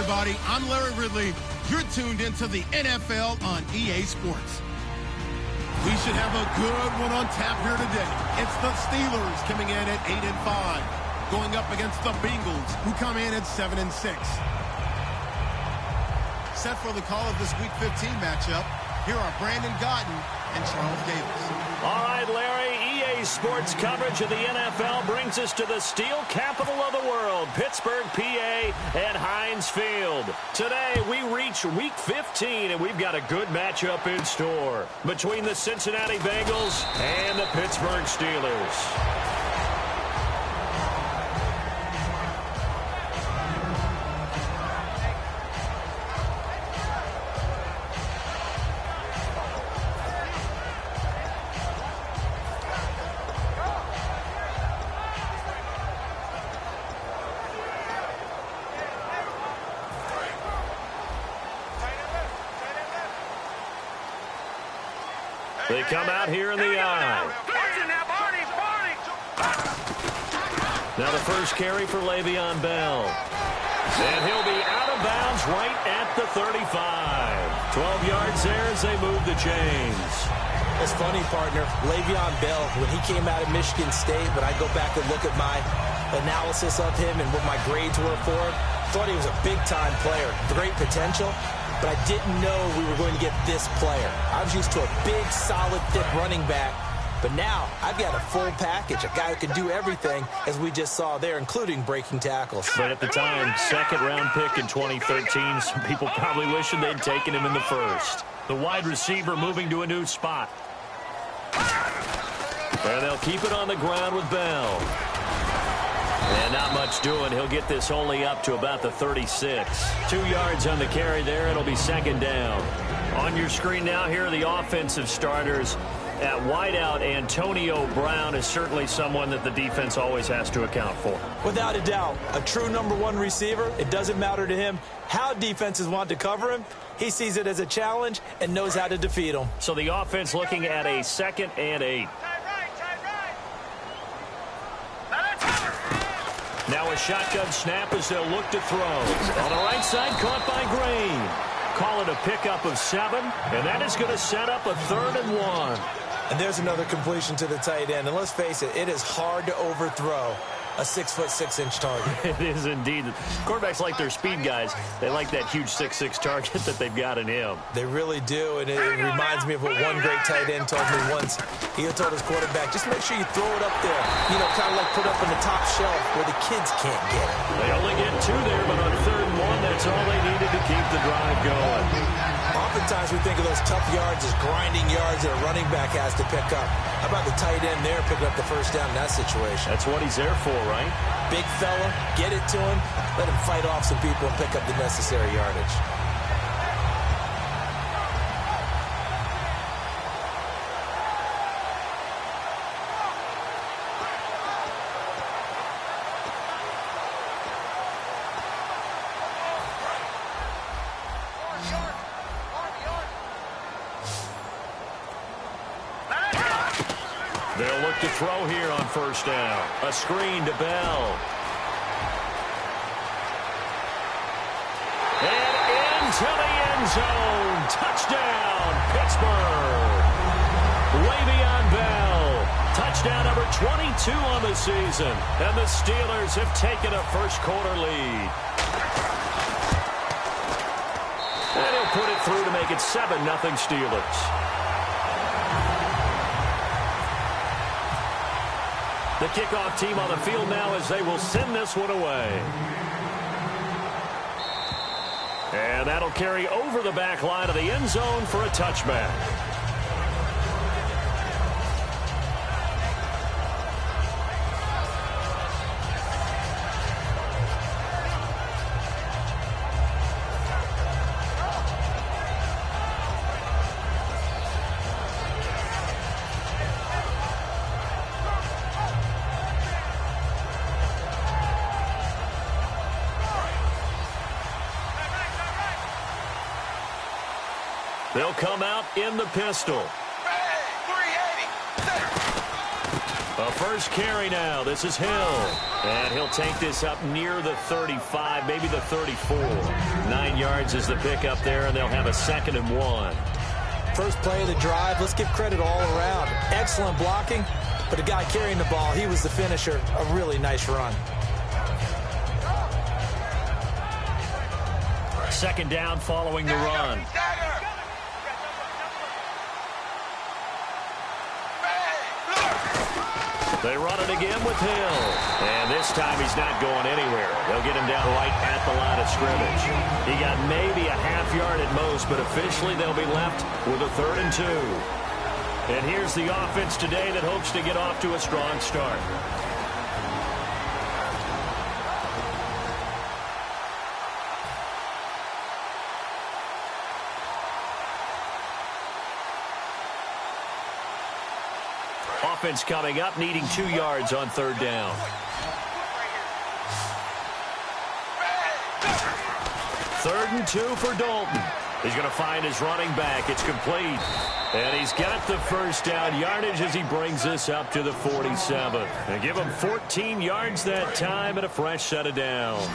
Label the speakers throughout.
Speaker 1: everybody. I'm Larry Ridley. You're tuned into the NFL on EA Sports. We should have a good one on tap here today. It's the Steelers coming in at 8-5, going up against the Bengals, who come in at 7-6. Set for the call of this Week 15 matchup, here are Brandon Gaudin and Charles Davis.
Speaker 2: All right, Larry, EA Sports coverage of the NFL brings us to the steel capital of the world, Pittsburgh, PA, and Heinz Field. Today, we reach Week 15, and we've got a good matchup in store between the Cincinnati Bengals and the Pittsburgh Steelers. They come out here in the eye. Now the first carry for Le'Veon Bell. And he'll be out of bounds right at the 35. 12 yards there as they move the chains.
Speaker 3: It's funny, partner. Le'Veon Bell, when he came out of Michigan State, when I go back and look at my analysis of him and what my grades were for him, thought he was a big-time player, great potential. But I didn't know we were going to get this player. I was used to a big, solid, thick running back. But now I've got a full package, a guy who can do everything, as we just saw there, including breaking tackles.
Speaker 2: But at the time, second-round pick in 2013, some people probably wishing they'd taken him in the first. The wide receiver moving to a new spot. And they'll keep it on the ground with Bell. And not much doing. He'll get this only up to about the 36. 2 yards on the carry there. It'll be second down. On your screen now, here are the offensive starters. At wideout, Antonio Brown is certainly someone that the defense always has to account for.
Speaker 3: Without a doubt, a true number one receiver. It doesn't matter to him how defenses want to cover him. He sees it as a challenge and knows how to defeat them.
Speaker 2: So the offense looking at a 2nd and 8. Now a shotgun snap as they'll look to throw. On the right side, caught by Green. Call it a pickup of 7, and that is going to set up a 3rd and 1.
Speaker 3: And there's another completion to the tight end. And let's face it, it is hard to overthrow a 6'6" target.
Speaker 2: It is indeed. Quarterbacks like their speed guys. They like that huge 6'6" target that they've got in him.
Speaker 3: They really do, and it reminds me of what one great tight end told me once. He told his quarterback, just make sure you throw it up there. You know, kind of like put up on the top shelf where the kids can't get it.
Speaker 2: They only get 2 there, but on 3rd and 1, that's all they needed to keep the drive going.
Speaker 3: Oftentimes we think of those tough yards as grinding yards that a running back has to pick up. How about the tight end there picking up the first down in that situation?
Speaker 2: That's what he's there for, right?
Speaker 3: Big fella, get it to him, let him fight off some people and pick up the necessary yardage.
Speaker 2: They'll look to throw here on first down. A screen to Bell. And into the end zone. Touchdown, Pittsburgh. Le'Veon Bell. Touchdown number 22 on the season. And the Steelers have taken a first-quarter lead. And he'll put it through to make it 7-0 Steelers. The kickoff team on the field now as they will send this one away. And that'll carry over the back line of the end zone for a touchback. They'll come out in the pistol. A first carry now. This is Hill. And he'll take this up near the 35, maybe the 34. 9 yards is the pickup there, and they'll have a 2nd and 1.
Speaker 3: First play of the drive, let's give credit all around. Excellent blocking, but the guy carrying the ball, he was the finisher. A really nice run.
Speaker 2: 2nd down following the run. They run it again with Hill. And this time he's not going anywhere. They'll get him down right at the line of scrimmage. He got maybe a half yard at most, but officially they'll be left with a 3rd and 2. And here's the offense today that hopes to get off to a strong start. Offense coming up, needing 2 yards on 3rd down. 3rd and 2 for Dalton. He's going to find his running back. It's complete. And he's got the first down yardage as he brings this up to the 47. And give him 14 yards that time and a fresh set of downs.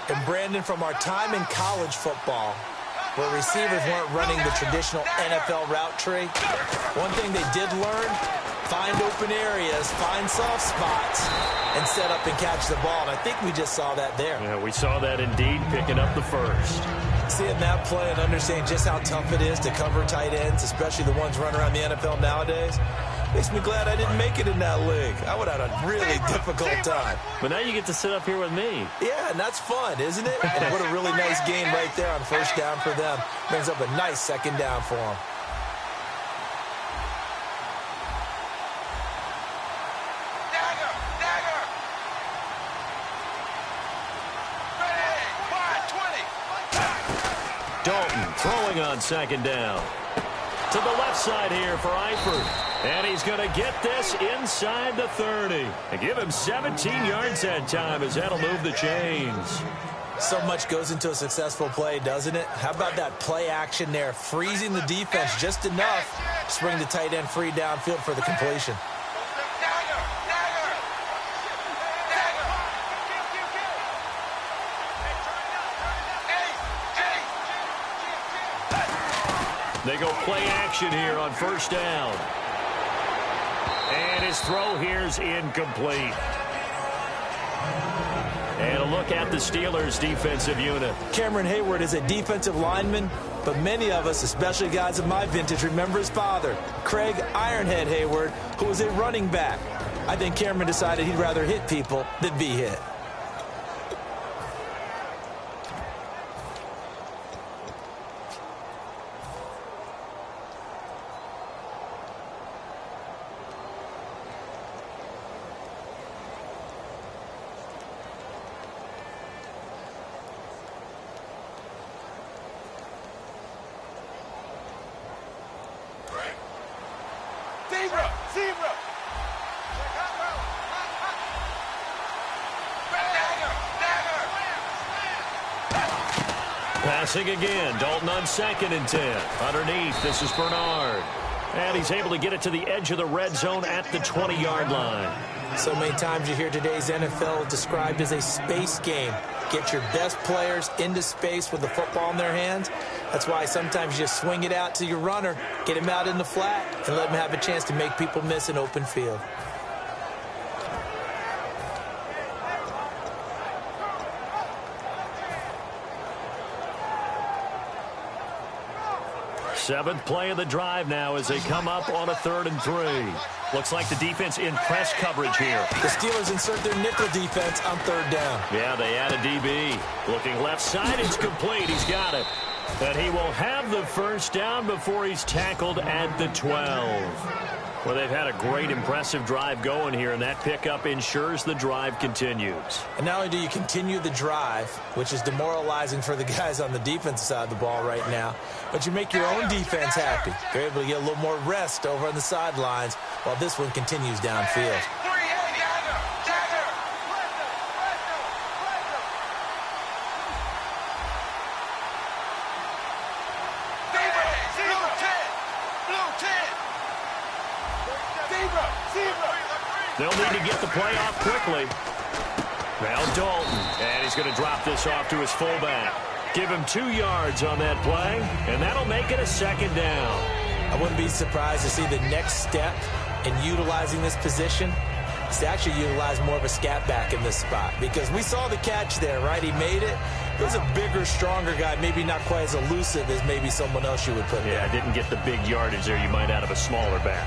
Speaker 3: And Brandon, from our time in college football, where receivers weren't running the traditional NFL route tree, one thing they did learn, find open areas, find soft spots, and set up and catch the ball. And I think we just saw that there.
Speaker 2: Yeah, we saw that indeed, picking up the first.
Speaker 3: Seeing that play and understanding just how tough it is to cover tight ends, especially the ones running around the NFL nowadays, makes me glad I didn't make it in that league. I would have had a really difficult time.
Speaker 2: But now you get to sit up here with me.
Speaker 3: Yeah, and that's fun, isn't it? And what a really nice game right there on 1st down for them. Brings up a nice 2nd down for them.
Speaker 2: Dalton throwing on 2nd down. To the left side here for Eifert. And he's going to get this inside the 30. And give him 17 yards that time as that'll move the chains.
Speaker 3: So much goes into a successful play, doesn't it? How about that play action there, freezing the defense just enough to bring the tight end free downfield for the completion.
Speaker 2: They go play action here on 1st down. And his throw here's incomplete. And a look at the Steelers' defensive unit.
Speaker 3: Cameron Hayward is a defensive lineman, but many of us, especially guys of my vintage, remember his father, Craig Ironhead Hayward, who was a running back. I think Cameron decided he'd rather hit people than be hit.
Speaker 2: Passing again. Dalton on 2nd and 10. Underneath, this is Bernard. And he's able to get it to the edge of the red zone at the 20-yard line.
Speaker 3: So many times you hear today's NFL described as a space game. Get your best players into space with the football in their hands. That's why sometimes you just swing it out to your runner, get him out in the flat, and let him have a chance to make people miss an open field.
Speaker 2: Seventh play of the drive now as they come up on a 3rd and 3. Looks like the defense in press coverage here.
Speaker 3: The Steelers insert their nickel defense on 3rd down.
Speaker 2: Yeah, they add a DB. Looking left side, it's complete. He's got it. And he will have the first down before he's tackled at the 12. Well, they've had a great, impressive drive going here, and that pickup ensures the drive continues.
Speaker 3: And not only do you continue the drive, which is demoralizing for the guys on the defensive side of the ball right now, but you make your own defense happy. You're able to get a little more rest over on the sidelines while this one continues downfield.
Speaker 2: They'll need to get the play off quickly. Now Dalton, and he's going to drop this off to his fullback. Give him 2 yards on that play, and that'll make it a second down.
Speaker 3: I wouldn't be surprised to see the next step in utilizing this position is to actually utilize more of a scat back in this spot, because we saw the catch there, right? He made it. It was a bigger, stronger guy, maybe not quite as elusive as maybe someone else you would put there.
Speaker 2: Yeah, didn't get the big yardage there you might out of a smaller back.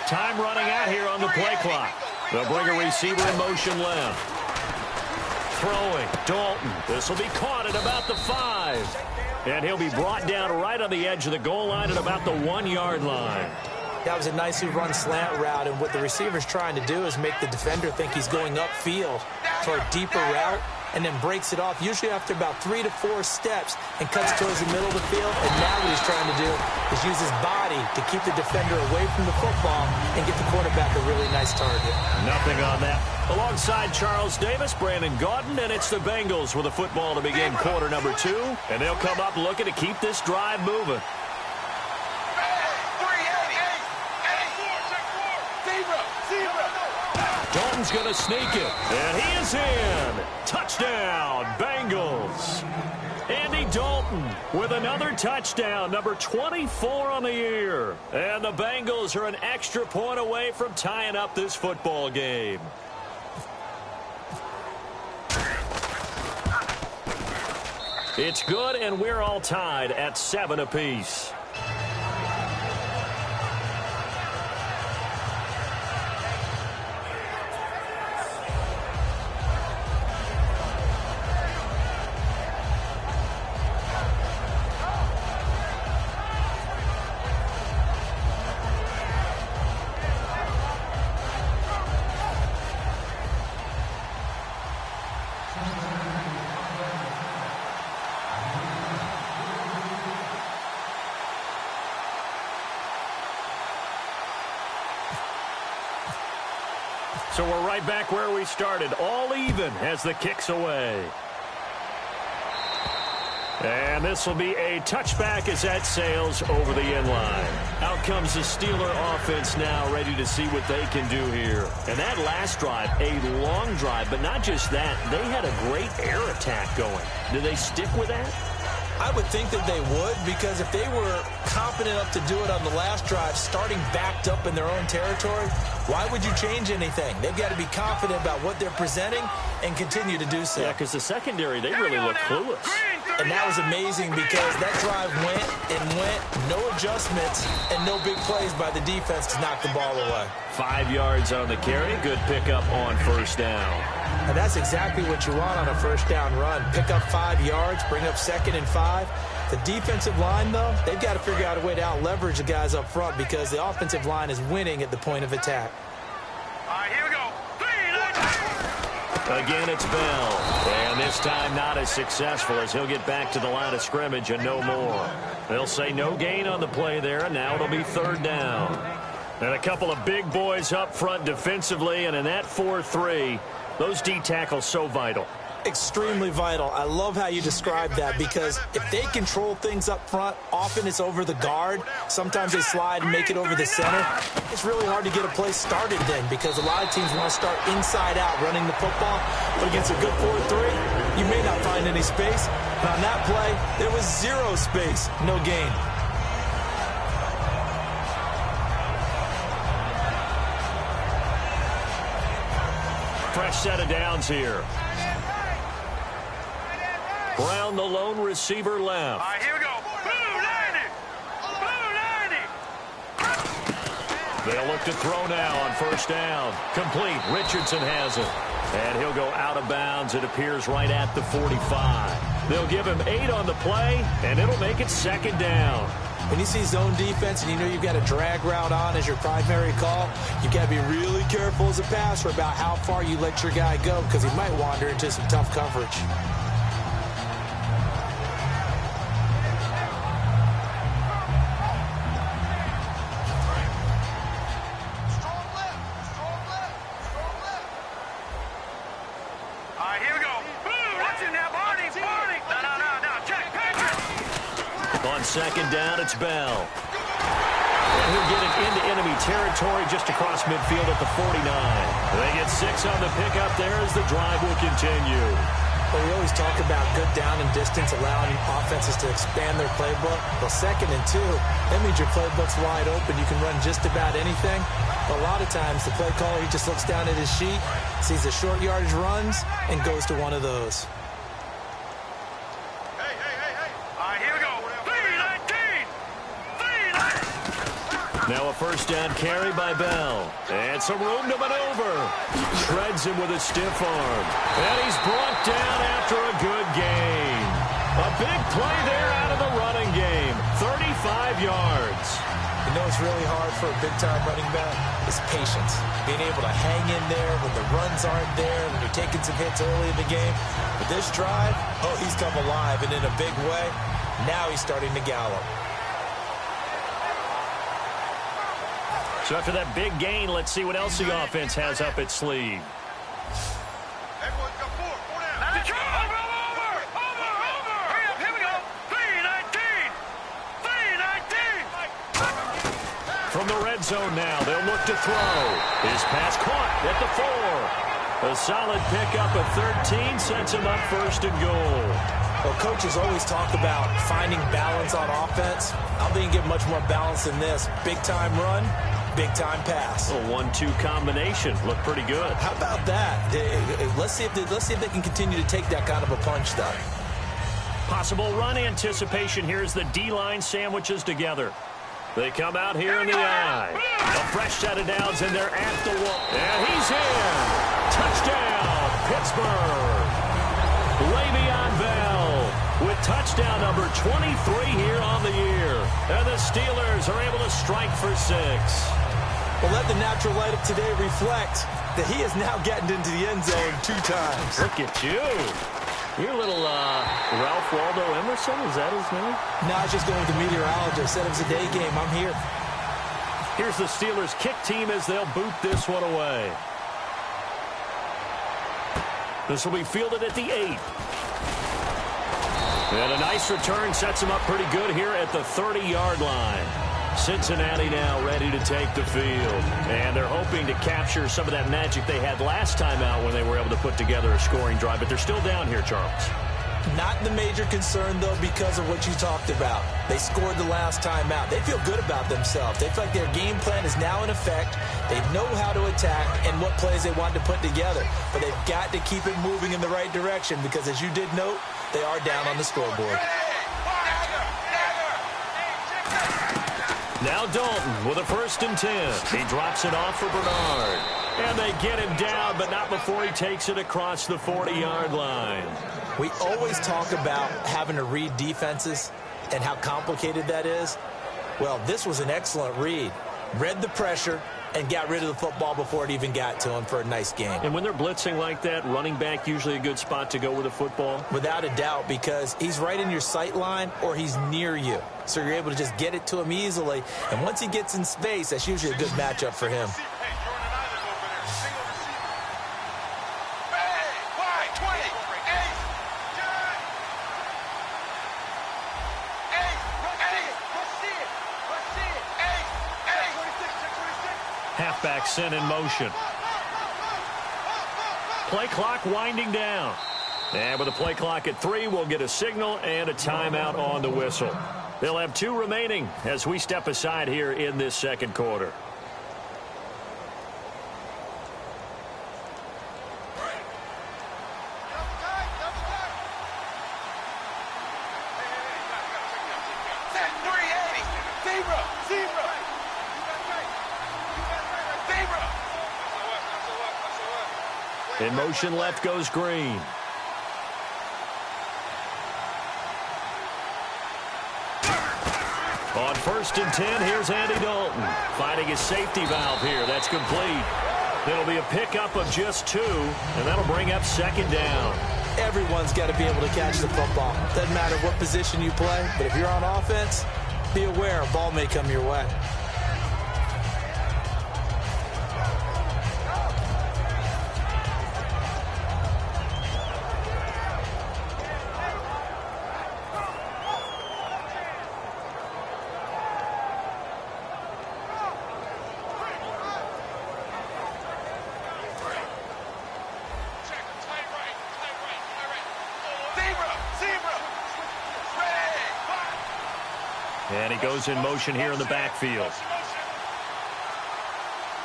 Speaker 2: Time running out here on the play clock. They'll bring a receiver in motion left. Throwing, Dalton. This will be caught at about the 5. And he'll be brought down right on the edge of the goal line at about the 1-yard line.
Speaker 3: That was a nicely run slant route, and what the receiver's trying to do is make the defender think he's going upfield for a deeper route, and then breaks it off, usually after about 3 to 4 steps, and cuts towards the middle of the field. And now what he's trying to do is use his body to keep the defender away from the football and get the quarterback a really nice target.
Speaker 2: Nothing on that. Alongside Charles Davis, Brandon Gaudin, and it's the Bengals with a football to begin quarter number 2. And they'll come up looking to keep this drive moving. Dalton's going to sneak it, and he is in. Touchdown, Bengals. Andy Dalton with another touchdown, number 24 on the year. And the Bengals are an extra point away from tying up this football game. It's good, and we're all tied at 7 apiece. So we're right back where we started, all even as the kick's away. And this will be a touchback as that sails over the end line. Out comes the Steeler offense now, ready to see what they can do here. And that last drive, a long drive, but not just that. They had a great air attack going. Do they stick with that?
Speaker 3: I would think that they would, because if they were confident enough to do it on the last drive, starting backed up in their own territory, why would you change anything? They've got to be confident about what they're presenting and continue to do so.
Speaker 2: Yeah, because the secondary, they really look clueless.
Speaker 3: And that was amazing, because that drive went and went, no adjustments, and no big plays by the defense to knock the ball away.
Speaker 2: 5 yards on the carry, good pickup on first down.
Speaker 3: And that's exactly what you want on a first down run. Pick up 5 yards, bring up 2nd and 5. The defensive line, though, they've got to figure out a way to out-leverage the guys up front, because the offensive line is winning at the point of attack.
Speaker 4: All right, here we go.
Speaker 2: Again, it's Bell. And this time not as successful, as he'll get back to the line of scrimmage and no more. They'll say no gain on the play there, and now it'll be 3rd down. And a couple of big boys up front defensively, and in that 4-3, those D tackles so vital.
Speaker 3: Extremely vital. I love how you describe that, because if they control things up front, often it's over the guard. Sometimes they slide and make it over the center. It's really hard to get a play started then, because a lot of teams want to start inside out running the football. But against a good 4-3, you may not find any space. And on that play, there was 0 space, no gain.
Speaker 2: Fresh set of downs here. Brown, the lone receiver, left.
Speaker 4: All right, here we go. Blue 90. Blue 90.
Speaker 2: They'll look to throw now on first down. Complete. Richardson has it. And he'll go out of bounds, it appears, right at the 45. They'll give him 8 on the play, and it'll make it 2nd down.
Speaker 3: When you see zone defense and you know you've got a drag route on as your primary call, you've got to be really careful as a passer about how far you let your guy go, because he might wander into some tough coverage.
Speaker 2: second down, it's Bell. And he'll get it into enemy territory just across midfield at the 49. They get 6 on the pickup there as the drive will continue.
Speaker 3: Well, we always talk about good down and distance, allowing offenses to expand their playbook. Well, 2nd and 2, that means your playbook's wide open. You can run just about anything. But a lot of times, the play caller, he just looks down at his sheet, sees the short yardage runs, and goes to one of those.
Speaker 4: Here we go. 3-19. 3-19.
Speaker 2: Now a first down carry by Bell. And some room to maneuver. Shreds him with a stiff arm. And he's brought down after a good gain. A big play there out of the running game. 35 yards.
Speaker 3: You know it's really hard for a big-time running back? It's patience. Being able to hang in there when the runs aren't there, when you're taking some hits early in the game. But this drive, oh, he's come alive, and in a big way. Now he's starting to gallop.
Speaker 2: So after that big gain, let's see what else the offense has up its sleeve.
Speaker 4: Everyone's got 4 down. Over. Hurry up, here we go. 3-19. 3-19.
Speaker 2: From the red zone now, they'll look to throw. His pass caught at the 4. A solid pickup of 13 sets him up 1st and goal.
Speaker 3: Well, coaches always talk about finding balance on offense. I don't think you get much more balance than this. Big-time run, big-time pass.
Speaker 2: A 1-2 combination. Looked pretty good.
Speaker 3: How about that? Let's see if they can continue to take that kind of a punch, though.
Speaker 2: Possible run anticipation here as the D-line sandwiches together. They come out here in the eye. A fresh set of downs, and they're at the wall. And he's in. Touchdown, Pittsburgh. Le'Veon Bell with touchdown number 23 here on the year. And the Steelers are able to strike for 6.
Speaker 3: Well, let the natural light of today reflect that he has now gotten into the end zone 2 times.
Speaker 2: Look at you. You're a little Ralph Waldo Emerson, is that his name?
Speaker 3: No, I was just going with the meteorologist. Said it was a day game. I'm here.
Speaker 2: Here's the Steelers kick team as they'll boot this one away. This will be fielded at the 8. And a nice return sets them up pretty good here at the 30-yard line. Cincinnati now ready to take the field. And they're hoping to capture some of that magic they had last time out when they were able to put together a scoring drive. But they're still down here, Charles.
Speaker 3: Not the major concern, though, because of what you talked about. They scored the last time out. They feel good about themselves. They feel like their game plan is now in effect. They know how to attack and what plays they want to put together. But they've got to keep it moving in the right direction because, as you did note, they are down on the scoreboard.
Speaker 2: Now Dalton with a 1st and 10. He drops it off for Bernard. And they get him down, but not before he takes it across the 40-yard line.
Speaker 3: We always talk about having to read defenses and how complicated that is. Well, this was an excellent read. Read the pressure and got rid of the football before it even got to him for a nice game.
Speaker 2: And when they're blitzing like that, running back usually a good spot to go with the football?
Speaker 3: Without a doubt, because he's right in your sight line or he's near you. So you're able to just get it to him easily. And once he gets in space, that's usually a good matchup for him.
Speaker 2: Halfback sent in motion. Play clock winding down. And with the play clock at 3, we'll get a signal and a timeout on the whistle. They'll have 2 remaining as we step aside here in this 2nd quarter. In motion left goes Green. On 1st and 10, here's Andy Dalton. Finding his safety valve here. That's complete. It'll be a pickup of just 2, and that'll bring up 2nd down.
Speaker 3: Everyone's got to be able to catch the football. Doesn't matter what position you play, but if you're on offense, be aware a ball may come your way.
Speaker 2: And he goes in motion here in the backfield.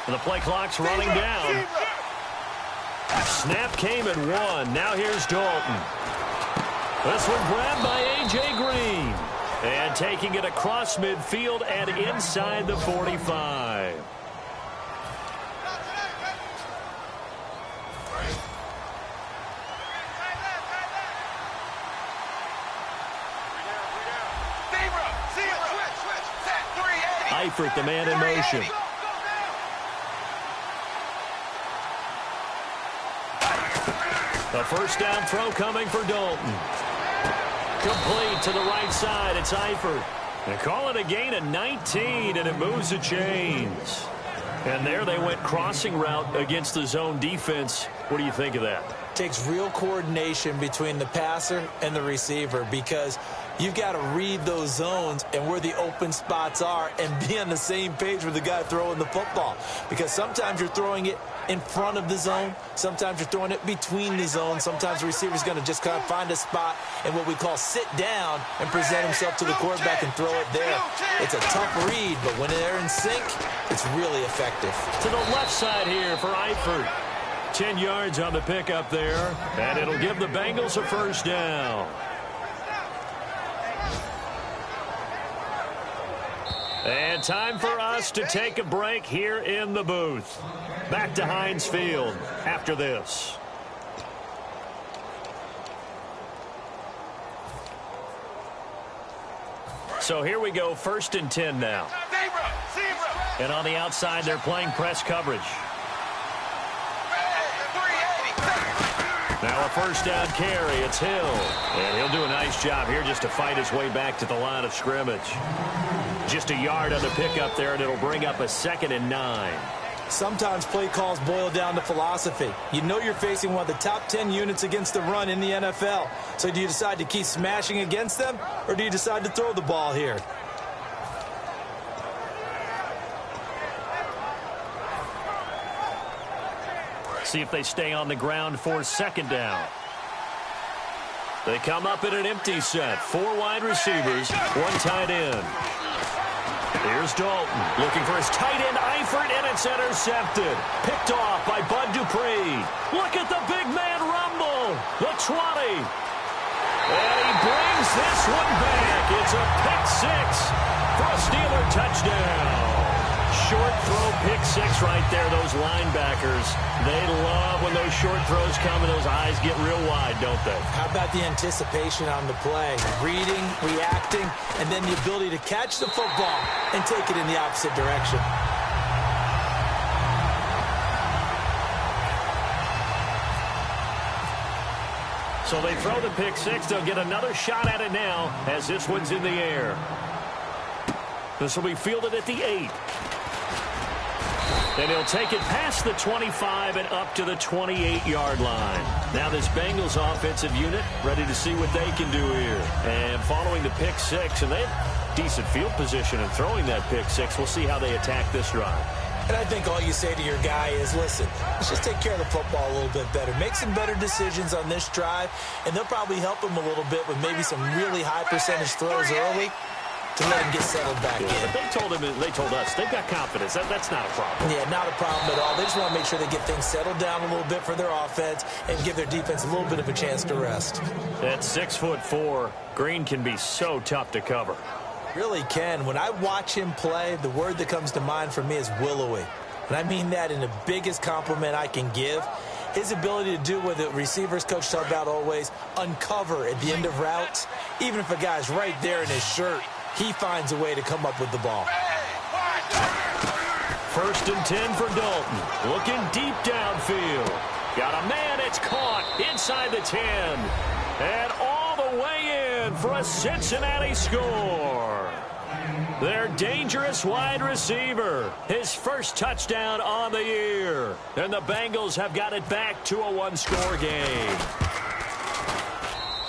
Speaker 2: And the play clock's running down. Snap came at 1. Now here's Dalton. This one grabbed by A.J. Green. And taking it across midfield and inside the 45. Eifert, the man in motion. The first down throw coming for Dalton. Complete to the right side. It's Eifert. They call it a gain of 19, and it moves the chains. And there they went crossing route against the zone defense. What do you think of that?
Speaker 3: Takes real coordination between the passer and the receiver, because you've got to read those zones and where the open spots are and be on the same page with the guy throwing the football. Because sometimes you're throwing it in front of the zone. Sometimes you're throwing it between the zones. Sometimes the receiver's going to just kind of find a spot and what we call sit down and present himself to the quarterback and throw it there. It's a tough read, but when they're in sync, it's really effective.
Speaker 2: To the left side here for Eifert. 10 yards on the pickup there, and it'll give the Bengals a first down. And time for us to take a break here in the booth. Back to Heinz Field after this. So here we go, 1st and 10 now. And on the outside, they're playing press coverage. Now a first down carry. It's Hill. And he'll do a nice job here just to fight his way back to the line of scrimmage. Just a yard on the pickup there, and it'll bring up a 2nd and 9.
Speaker 3: Sometimes play calls boil down to philosophy. You know you're facing one of the top 10 units against the run in the NFL. So do you decide to keep smashing against them, or do you decide to throw the ball here?
Speaker 2: See if they stay on the ground for 2nd down. They come up in an empty set. 4 wide receivers, 1 tight end. Here's Dalton looking for his tight end, Eifert, and it's intercepted. Picked off by Bud Dupree. Look at the big man rumble. The 20. And he brings this one back. It's a pick 6 for a Steeler touchdown. Short throw, pick 6 right there. Those linebackers, they love when those short throws come and those eyes get real wide, don't they?
Speaker 3: How about the anticipation on the play? Reading, reacting, and then the ability to catch the football and take it in the opposite direction.
Speaker 2: So they throw the pick 6. They'll get another shot at it now as this one's in the air. This will be fielded at the 8. And he'll take it past the 25 and up to the 28-yard line. Now this Bengals offensive unit ready to see what they can do here. And following the pick 6, and they have decent field position and throwing that pick 6. We'll see how they attack this drive.
Speaker 3: And I think all you say to your guy is, listen, let's just take care of the football a little bit better. Make some better decisions on this drive, and they'll probably help him a little bit with maybe some really high percentage throws early to let him get settled back in.
Speaker 2: But they told us they've got confidence. That's not a problem.
Speaker 3: Yeah, not a problem at all. They just want to make sure they get things settled down a little bit for their offense and give their defense a little bit of a chance to rest.
Speaker 2: At 6'4", Green can be so tough to cover.
Speaker 3: Really can. When I watch him play, the word that comes to mind for me is willowy. And I mean that in the biggest compliment I can give. His ability to do what the receivers coach talked about always, uncover at the end of routes. Even if a guy's right there in his shirt, he finds a way to come up with the ball.
Speaker 2: 1st and 10 for Dalton. Looking deep downfield. Got a man. It's caught inside the 10. And all the way in for a Cincinnati score. Their dangerous wide receiver. His first touchdown on the year. And the Bengals have got it back to a 1-score game.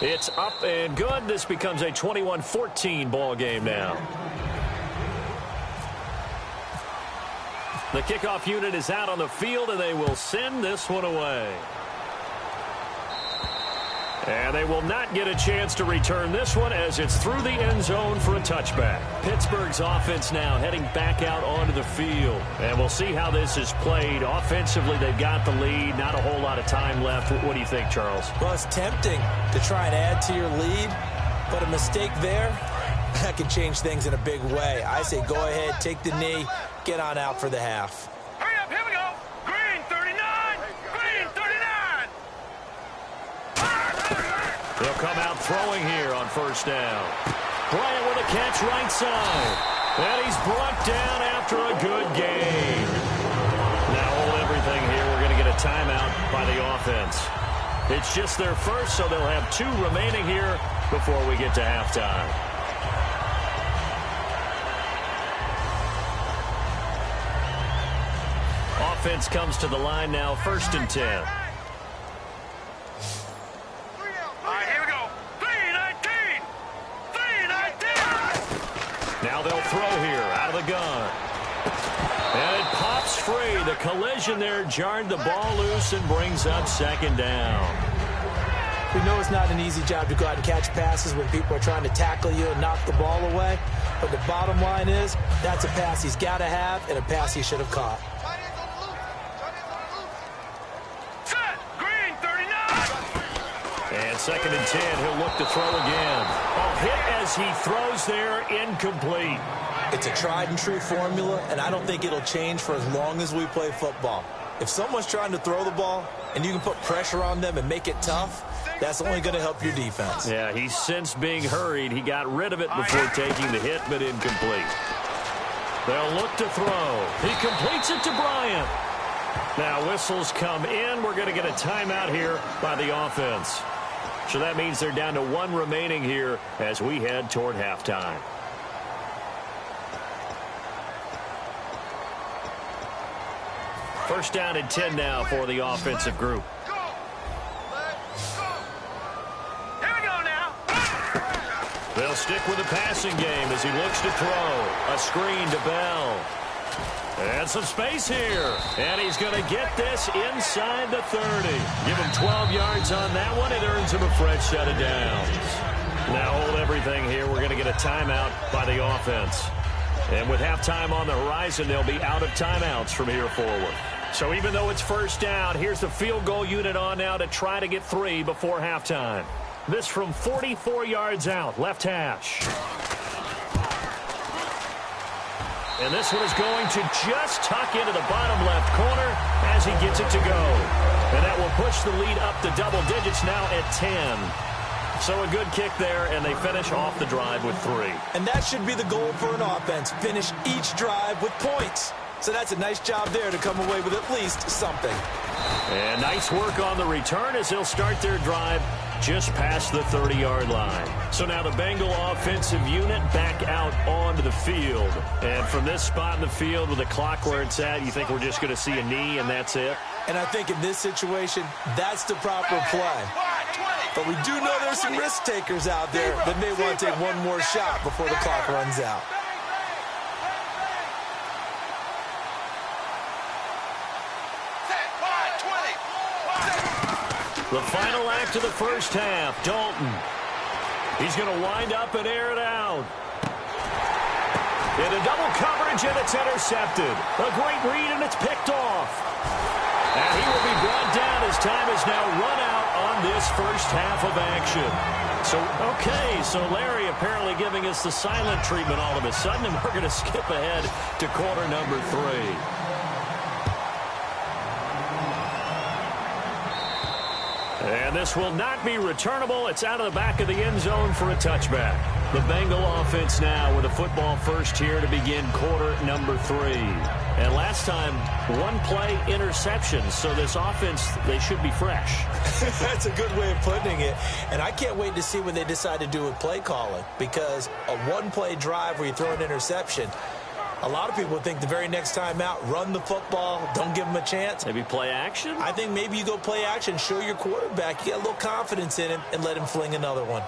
Speaker 2: It's up and good. This becomes a 21-14 ball game now. The kickoff unit is out on the field, and they will send this one away. And they will not get a chance to return this one as it's through the end zone for a touchback. Pittsburgh's offense now heading back out onto the field. And we'll see how this is played. Offensively, they've got the lead. Not a whole lot of time left. What do you think, Charles?
Speaker 3: Well, it's tempting to try and add to your lead, but a mistake there, that can change things in a big way. I say go ahead, take the knee, get on out for the half.
Speaker 4: Hurry up, here we go. Green 39. Green 39.
Speaker 2: He'll come out throwing here on first down. Bryant with a catch right side. And he's brought down after a good gain. Now hold everything here. We're going to get a timeout by the offense. It's just their first, so they'll have 2 remaining here before we get to halftime. Offense comes to the line now, 1st and 10.
Speaker 4: All right, here we go. 3-19. 3-19.
Speaker 2: Now they'll throw here out of the gun. And it pops free. The collision there jarred the ball loose and brings up 2nd down.
Speaker 3: We know it's not an easy job to go out and catch passes when people are trying to tackle you and knock the ball away. But the bottom line is, that's a pass he's got to have and a pass he should have caught.
Speaker 4: Set. Green 39.
Speaker 2: And 2nd and 10. He'll look to throw again. A hit as he throws there, incomplete.
Speaker 3: It's a tried and true formula, and I don't think it'll change for as long as we play football. If someone's trying to throw the ball and you can put pressure on them and make it tough, that's only going to help your defense.
Speaker 2: Yeah, he's since being hurried. He got rid of it before taking the hit, but incomplete. They'll look to throw. He completes it to Bryant. Now whistles come in. We're going to get a timeout here by the offense. So that means they're down to 1 remaining here as we head toward halftime. First down and 10 now for the offensive group.
Speaker 4: Go. Let's go. Here we go now.
Speaker 2: They'll stick with the passing game as he looks to throw. A screen to Bell. And some space here. And he's going to get this inside the 30. Give him 12 yards on that one. It earns him a fresh set of downs. Now hold everything here. We're going to get a timeout by the offense. And with halftime on the horizon, they'll be out of timeouts from here forward. So even though it's first down, here's the field goal unit on now to try to get 3 before halftime. This from 44 yards out, left hash. And this one is going to just tuck into the bottom left corner as he gets it to go. And that will push the lead up to double digits now at 10. So a good kick there, and they finish off the drive with 3.
Speaker 3: And that should be the goal for an offense. Finish each drive with points. So that's a nice job there to come away with at least something.
Speaker 2: And nice work on the return as they'll start their drive just past the 30-yard line. So now the Bengal offensive unit back out onto the field. And from this spot in the field with the clock where it's at, you think we're just going to see a knee and that's it?
Speaker 3: And I think in this situation, that's the proper play. But we do know there's some risk takers out there that may want to take one more shot before the clock runs out.
Speaker 2: The final act of the first half, Dalton. He's going to wind up and air it out. In a double coverage, and it's intercepted. A great read, and it's picked off. And he will be brought down as time is now run out on this first half of action. So Larry apparently giving us the silent treatment all of a sudden, and we're going to skip ahead to quarter number 3. And this will not be returnable. It's out of the back of the end zone for a touchback. The Bengal offense now with a football first here to begin quarter number 3. And last time, 1 play interception. So this offense, they should be fresh.
Speaker 3: That's a good way of putting it. And I can't wait to see what they decide to do with play calling. Because a 1-play drive where you throw an interception, a lot of people think the very next time out, run the football, don't give them a chance.
Speaker 2: Maybe play action?
Speaker 3: I think maybe you go play action, show your quarterback, you got a little confidence in him, and let him fling another one.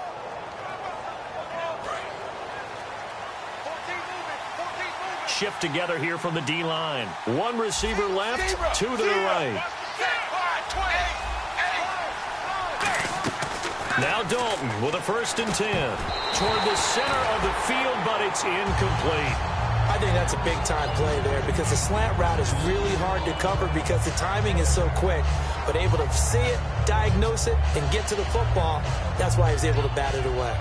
Speaker 2: Shift together here from the D-line. 1 receiver left, 2 to the right. Now Dalton with a 1st and 10. Toward the center of the field, but it's incomplete.
Speaker 3: I think that's a big-time play there because the slant route is really hard to cover because the timing is so quick. But able to see it, diagnose it, and get to the football, that's why he was able to bat it away.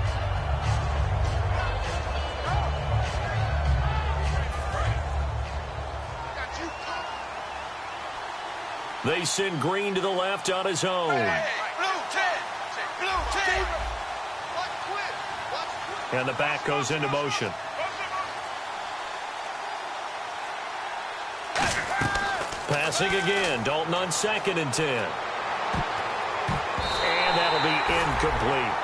Speaker 2: They send Green to the left on his own. And the back goes into motion. Passing again. Dalton on 2nd and 10. And that'll be incomplete.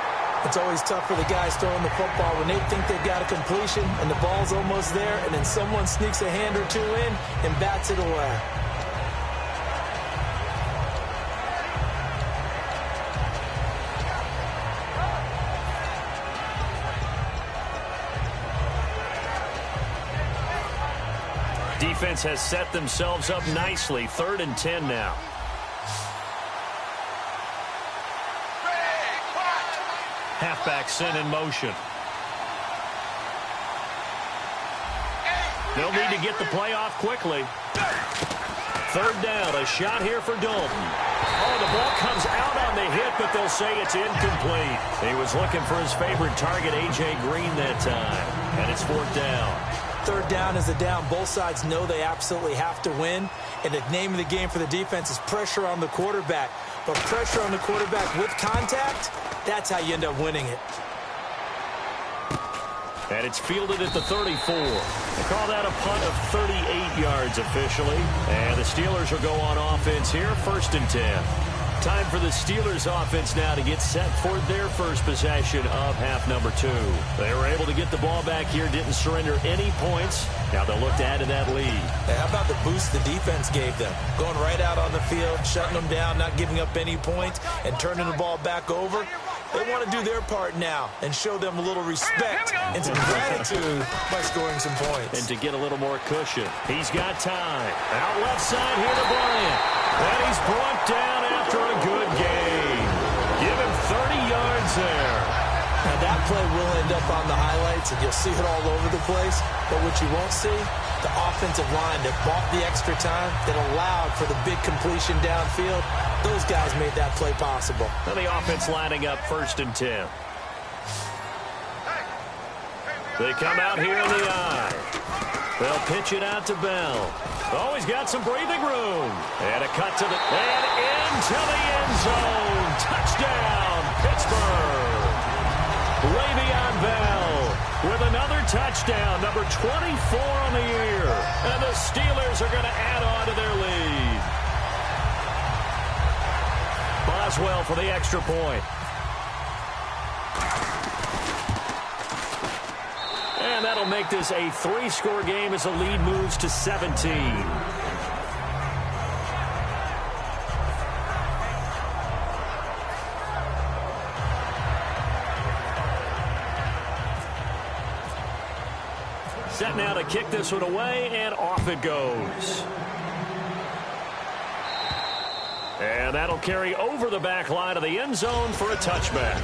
Speaker 3: It's always tough for the guys throwing the football when they think they've got a completion and the ball's almost there, and then someone sneaks a hand or two in and bats it away.
Speaker 2: Defense has set themselves up nicely. 3rd and 10 now. Halfback sent in motion. They'll need to get the play off quickly. 3rd down, a shot here for Dalton. Oh, the ball comes out on the hit, but they'll say it's incomplete. He was looking for his favorite target, A.J. Green, that time. And it's 4th down.
Speaker 3: 3rd down is a down. Both sides know they absolutely have to win. And the name of the game for the defense is pressure on the quarterback. But pressure on the quarterback with contact, that's how you end up winning it.
Speaker 2: And it's fielded at the 34. They call that a punt of 38 yards officially. And the Steelers will go on offense here, 1st and 10. Time for the Steelers offense now to get set for their first possession of half number 2. They were able to get the ball back here, didn't surrender any points. Now they'll look to add to that lead.
Speaker 3: Hey, how about the boost the defense gave them? Going right out on the field, shutting them down, not giving up any points, and turning the ball back over. They want to do their part now and show them a little respect and some gratitude by scoring some points.
Speaker 2: And to get a little more cushion. He's got time. Out left side here to Bryant. And he's brought down after a good game. Give him 30 yards there.
Speaker 3: Now that play will end up on the highlights, and you'll see it all over the place. But what you won't see, the offensive line that bought the extra time, that allowed for the big completion downfield, those guys made that play possible.
Speaker 2: Now the offense lining up 1st and 10. They come out here in the eye. They'll pitch it out to Bell. Oh, he's got some breathing room. And a cut to the... And into the end zone. Touchdown, Pittsburgh. Le'Veon Bell with another touchdown, number 24 on the year. And the Steelers are going to add on to their lead. Boswell for the extra point. And that'll make this a 3-score game as the lead moves to 17. Set now to kick this one away, and off it goes. And that'll carry over the back line of the end zone for a touchback.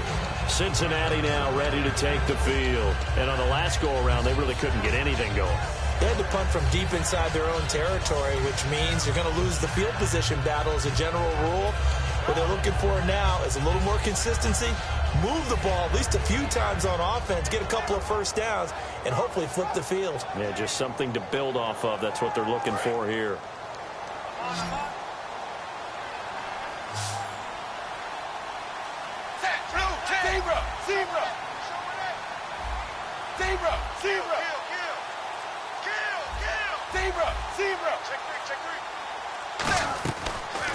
Speaker 2: Cincinnati now ready to take the field. And on the last go-around, they really couldn't get anything going.
Speaker 3: They had to punt from deep inside their own territory, which means you're going to lose the field position battle as a general rule. What they're looking for now is a little more consistency, move the ball at least a few times on offense, get a couple of first downs, and hopefully flip the field.
Speaker 2: Yeah, just something to build off of. That's what they're looking for here.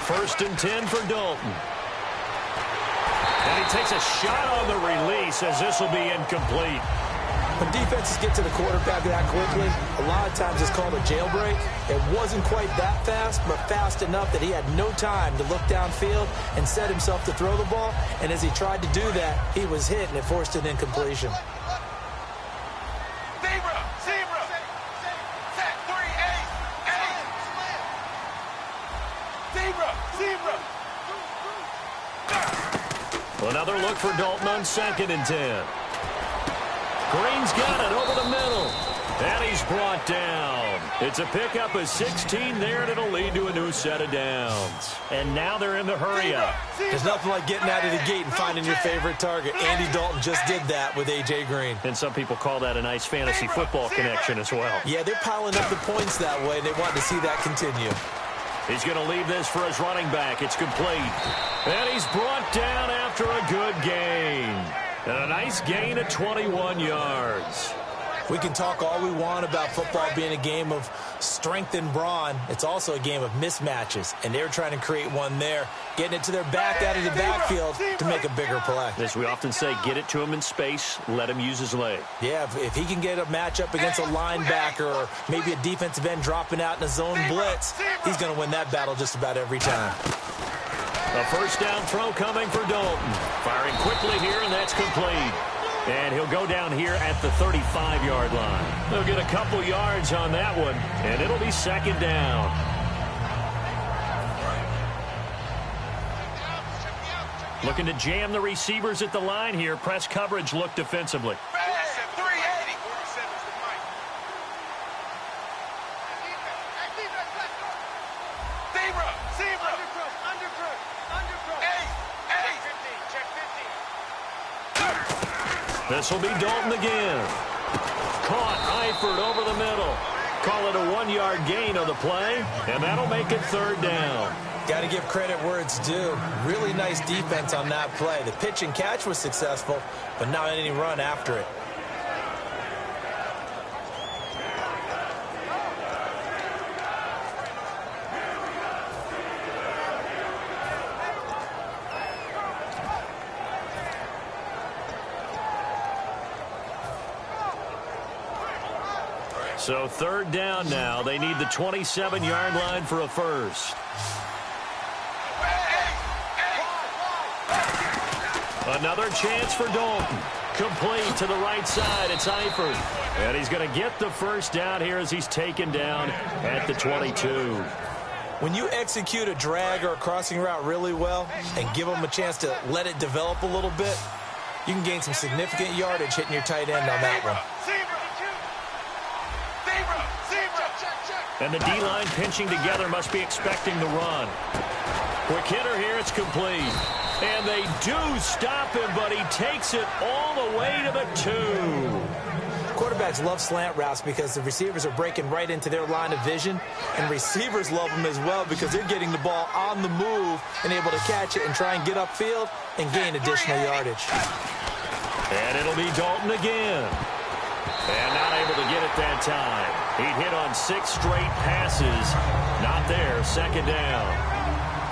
Speaker 2: First and 10 for Dalton. And he takes a shot on the release as this will be incomplete.
Speaker 3: When defenses get to the quarterback that quickly, a lot of times it's called a jailbreak. It wasn't quite that fast, but fast enough that he had no time to look downfield and set himself to throw the ball. And as he tried to do that, he was hit, and it forced an incompletion.
Speaker 2: Another look for Dalton on 2nd and 10. Green's got it over the middle. And he's brought down. It's a pickup of 16 there, and it'll lead to a new set of downs. And now they're in the hurry-up.
Speaker 3: There's nothing like getting out of the gate and finding your favorite target. Andy Dalton just did that with A.J. Green.
Speaker 2: And some people call that a nice fantasy football connection as well.
Speaker 3: Yeah, they're piling up the points that way, and they want to see that continue.
Speaker 2: He's going to leave this for his running back. It's complete. And he's brought down after a good gain. And a nice gain of 21 yards.
Speaker 3: We can talk all we want about football being a game of strength and brawn. It's also a game of mismatches, and they're trying to create one there, getting it to their back out of the backfield to make a bigger play.
Speaker 2: As we often say, get it to him in space, let him use his leg.
Speaker 3: Yeah, if he can get a matchup against a linebacker or maybe a defensive end dropping out in a zone blitz, he's going to win that battle just about every time.
Speaker 2: A first down throw coming for Dalton. Firing quickly here, and that's complete. And he'll go down here at the 35-yard line. They'll get a couple yards on that one, and it'll be 2nd down. Looking to jam the receivers at the line here. Press coverage look defensively. This will be Dalton again. Caught Eifert over the middle. Call it a 1-yard gain on the play, and that'll make it 3rd down.
Speaker 3: Got to give credit where it's due. Really nice defense on that play. The pitch and catch was successful, but not any run after it.
Speaker 2: So 3rd down now. They need the 27-yard line for a first. Another chance for Dalton. Complete to the right side. It's Eifert. And he's going to get the first down here as he's taken down at the 22.
Speaker 3: When you execute a drag or a crossing route really well and give them a chance to let it develop a little bit, you can gain some significant yardage hitting your tight end on that one.
Speaker 2: And the D-line pinching together must be expecting the run. Quick hitter here, it's complete. And they do stop him, but he takes it all the way to the 2.
Speaker 3: Quarterbacks love slant routes because the receivers are breaking right into their line of vision, and receivers love them as well because they're getting the ball on the move and able to catch it and try and get upfield and gain additional yardage.
Speaker 2: And it'll be Dalton again. And not able to get it that time. He'd hit on 6 straight passes. Not there, 2nd down.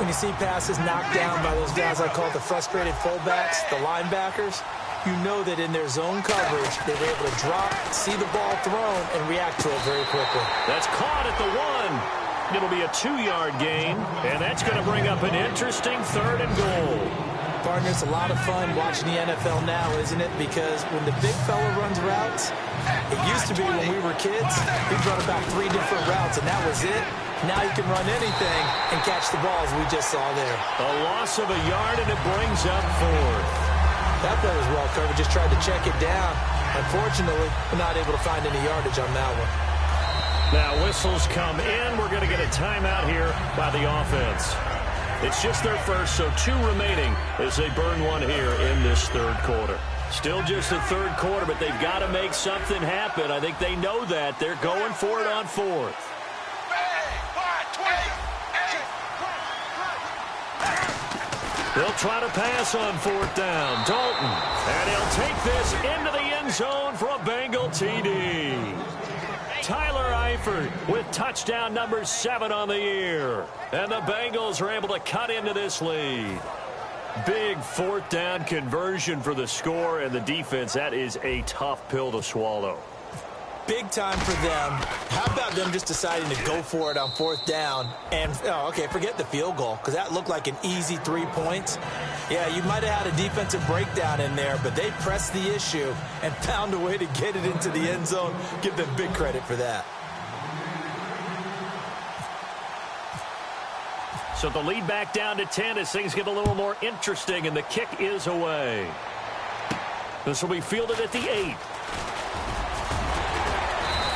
Speaker 3: When you see passes knocked down by those guys I call the frustrated fullbacks, the linebackers, you know that in their zone coverage, they were able to drop, see the ball thrown, and react to it very quickly.
Speaker 2: That's caught at the 1. It'll be a 2-yard gain, and that's going to bring up an interesting 3rd and goal.
Speaker 3: Partner, it's a lot of fun watching the NFL now, isn't it? Because when the big fella runs routes, it used to be when we were kids, we'd run about 3 different routes, and that was it. Now you can run anything and catch the balls we just saw there.
Speaker 2: A loss of a yard, and it brings up 4th.
Speaker 3: That play was well covered, just tried to check it down. Unfortunately, we're not able to find any yardage on that one.
Speaker 2: Now whistles come in. We're going to get a timeout here by the offense. It's just their first, so 2 remaining as they burn one here in this 3rd quarter. Still just the 3rd quarter, but they've got to make something happen. I think they know that. They're going for it on 4th. They'll try to pass on 4th down. Dalton. And he'll take this into the end zone for a Bengal TD. Tyler Eifert with touchdown number 7 on the year. And the Bengals are able to cut into this lead. Big 4th down conversion for the score, and the defense, that is a tough pill to swallow.
Speaker 3: Big time for them. How about them just deciding to go for it on 4th down? And, forget the field goal, because that looked like an easy 3 points. Yeah, you might have had a defensive breakdown in there, but they pressed the issue and found a way to get it into the end zone. Give them big credit for that.
Speaker 2: So the lead back down to 10 as things get a little more interesting, and the kick is away. This will be fielded at the 8.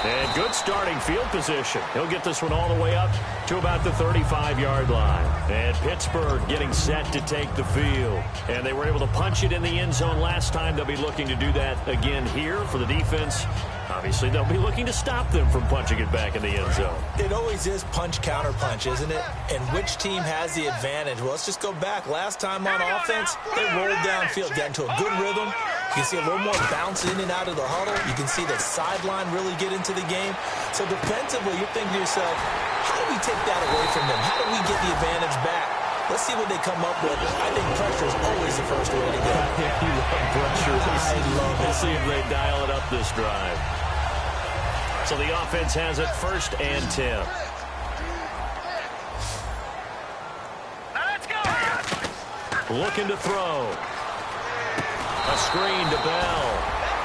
Speaker 2: And good starting field position. He'll get this one all the way up to about the 35-yard line. And Pittsburgh getting set to take the field. And they were able to punch it in the end zone last time. They'll be looking to do that again here for the defense. Obviously, they'll be looking to stop them from punching it back in the end zone.
Speaker 3: It always is punch-counter-punch, isn't it? And which team has the advantage? Well, let's just go back. Last time on offense, they rolled downfield, got into a good rhythm. You can see a little more bounce in and out of the huddle. You can see the sideline really get into the game. So defensively, you're thinking to yourself, how do we take that away from them? How do we get the advantage back? Let's see what they come up with. I think pressure is always the first way to go.
Speaker 2: Yeah, you love pressure.
Speaker 3: I love it.
Speaker 2: We'll see if they dial it up this drive. So the offense has it 1st and 10.
Speaker 4: Now let's go.
Speaker 2: Looking to throw. A screen to Bell.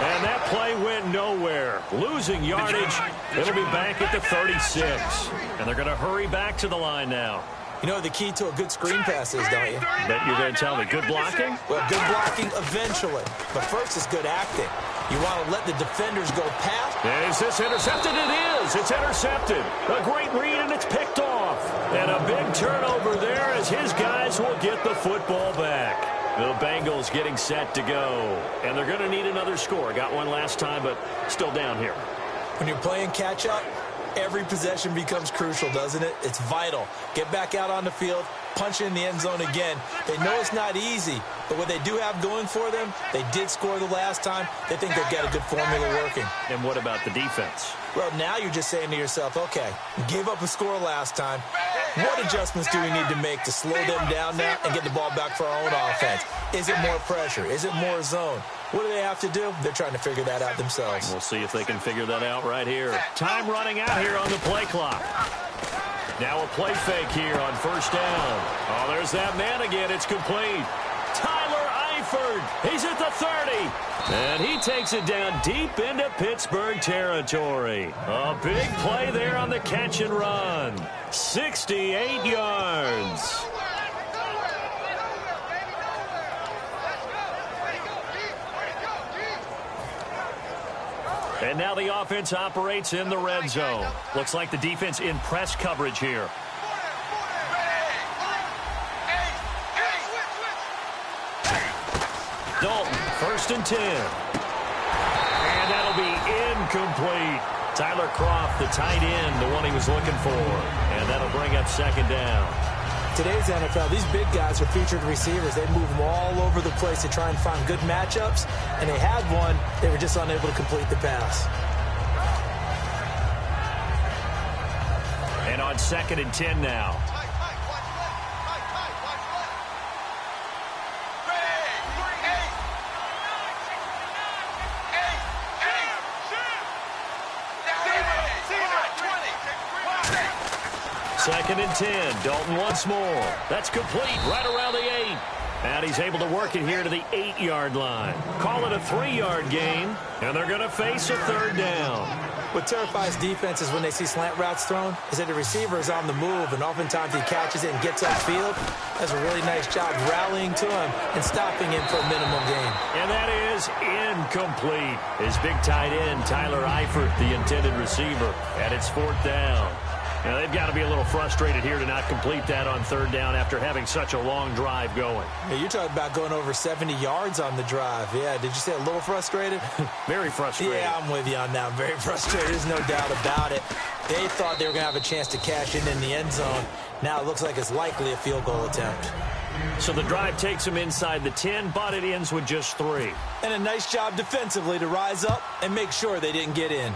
Speaker 2: And that play went nowhere. Losing yardage. It'll be back at the 36. And they're going to hurry back to the line now.
Speaker 3: You know the key to a good screen pass is, don't you?
Speaker 2: Bet you're going to tell me good blocking?
Speaker 3: Well, good blocking eventually. But first is good acting. You want to let the defenders go past.
Speaker 2: Is this intercepted? It is. It's intercepted. A great read, and it's picked off. And a big turnover there as his guys will get the football back. The Bengals getting set to go. And they're going to need another score. Got one last time, but still down here.
Speaker 3: When you're playing catch-up, every possession becomes crucial, doesn't it? It's vital. Get back out on the field, punch in the end zone again. They know it's not easy, but what they do have going for them, they did score the last time. They think they've got a good formula working.
Speaker 2: And what about the defense?
Speaker 3: Well, now you're just saying to yourself, okay, we gave up a score last time. What adjustments do we need to make to slow them down now and get the ball back for our own offense? Is it more pressure? Is it more zone? What do they have to do? They're trying to figure that out themselves.
Speaker 2: We'll see if they can figure that out right here. Time running out here on the play clock. Now a play fake here on 1st down. Oh, there's that man again. It's complete. Tyler Eifert. He's at the 30. And he takes it down deep into Pittsburgh territory. A big play there on the catch and run. 68 yards. And now the offense operates in the red zone. Looks like the defense in press coverage here. Dalton, 1st and 10. And that'll be incomplete. Tyler Kroft, the tight end, the one he was looking for. And that'll bring up 2nd down.
Speaker 3: Today's NFL, these big guys are featured receivers. They move them all over the place to try and find good matchups. And they had one. They were just unable to complete the pass.
Speaker 2: And on 2nd and 10 now. Second and 10. Dalton once more. That's complete right around the 8. And he's able to work it here to the 8-yard line. Call it a 3-yard gain. And they're going to face a 3rd down.
Speaker 3: What terrifies defenses when they see slant routes thrown is that the receiver is on the move, and oftentimes he catches it and gets upfield. Does a really nice job rallying to him and stopping him for a minimum gain.
Speaker 2: And that is incomplete. His big tight end, Tyler Eifert, the intended receiver. And it's 4th down. Now, they've got to be a little frustrated here to not complete that on 3rd down after having such a long drive going.
Speaker 3: Hey, you're talking about going over 70 yards on the drive. Yeah, did you say a little frustrated?
Speaker 2: Very frustrated.
Speaker 3: Yeah, I'm with you on that. Very frustrated. There's no doubt about it. They thought they were going to have a chance to cash in the end zone. Now it looks like it's likely a field goal attempt.
Speaker 2: So the drive takes them inside the 10, but it ends with just 3.
Speaker 3: And a nice job defensively to rise up and make sure they didn't get in.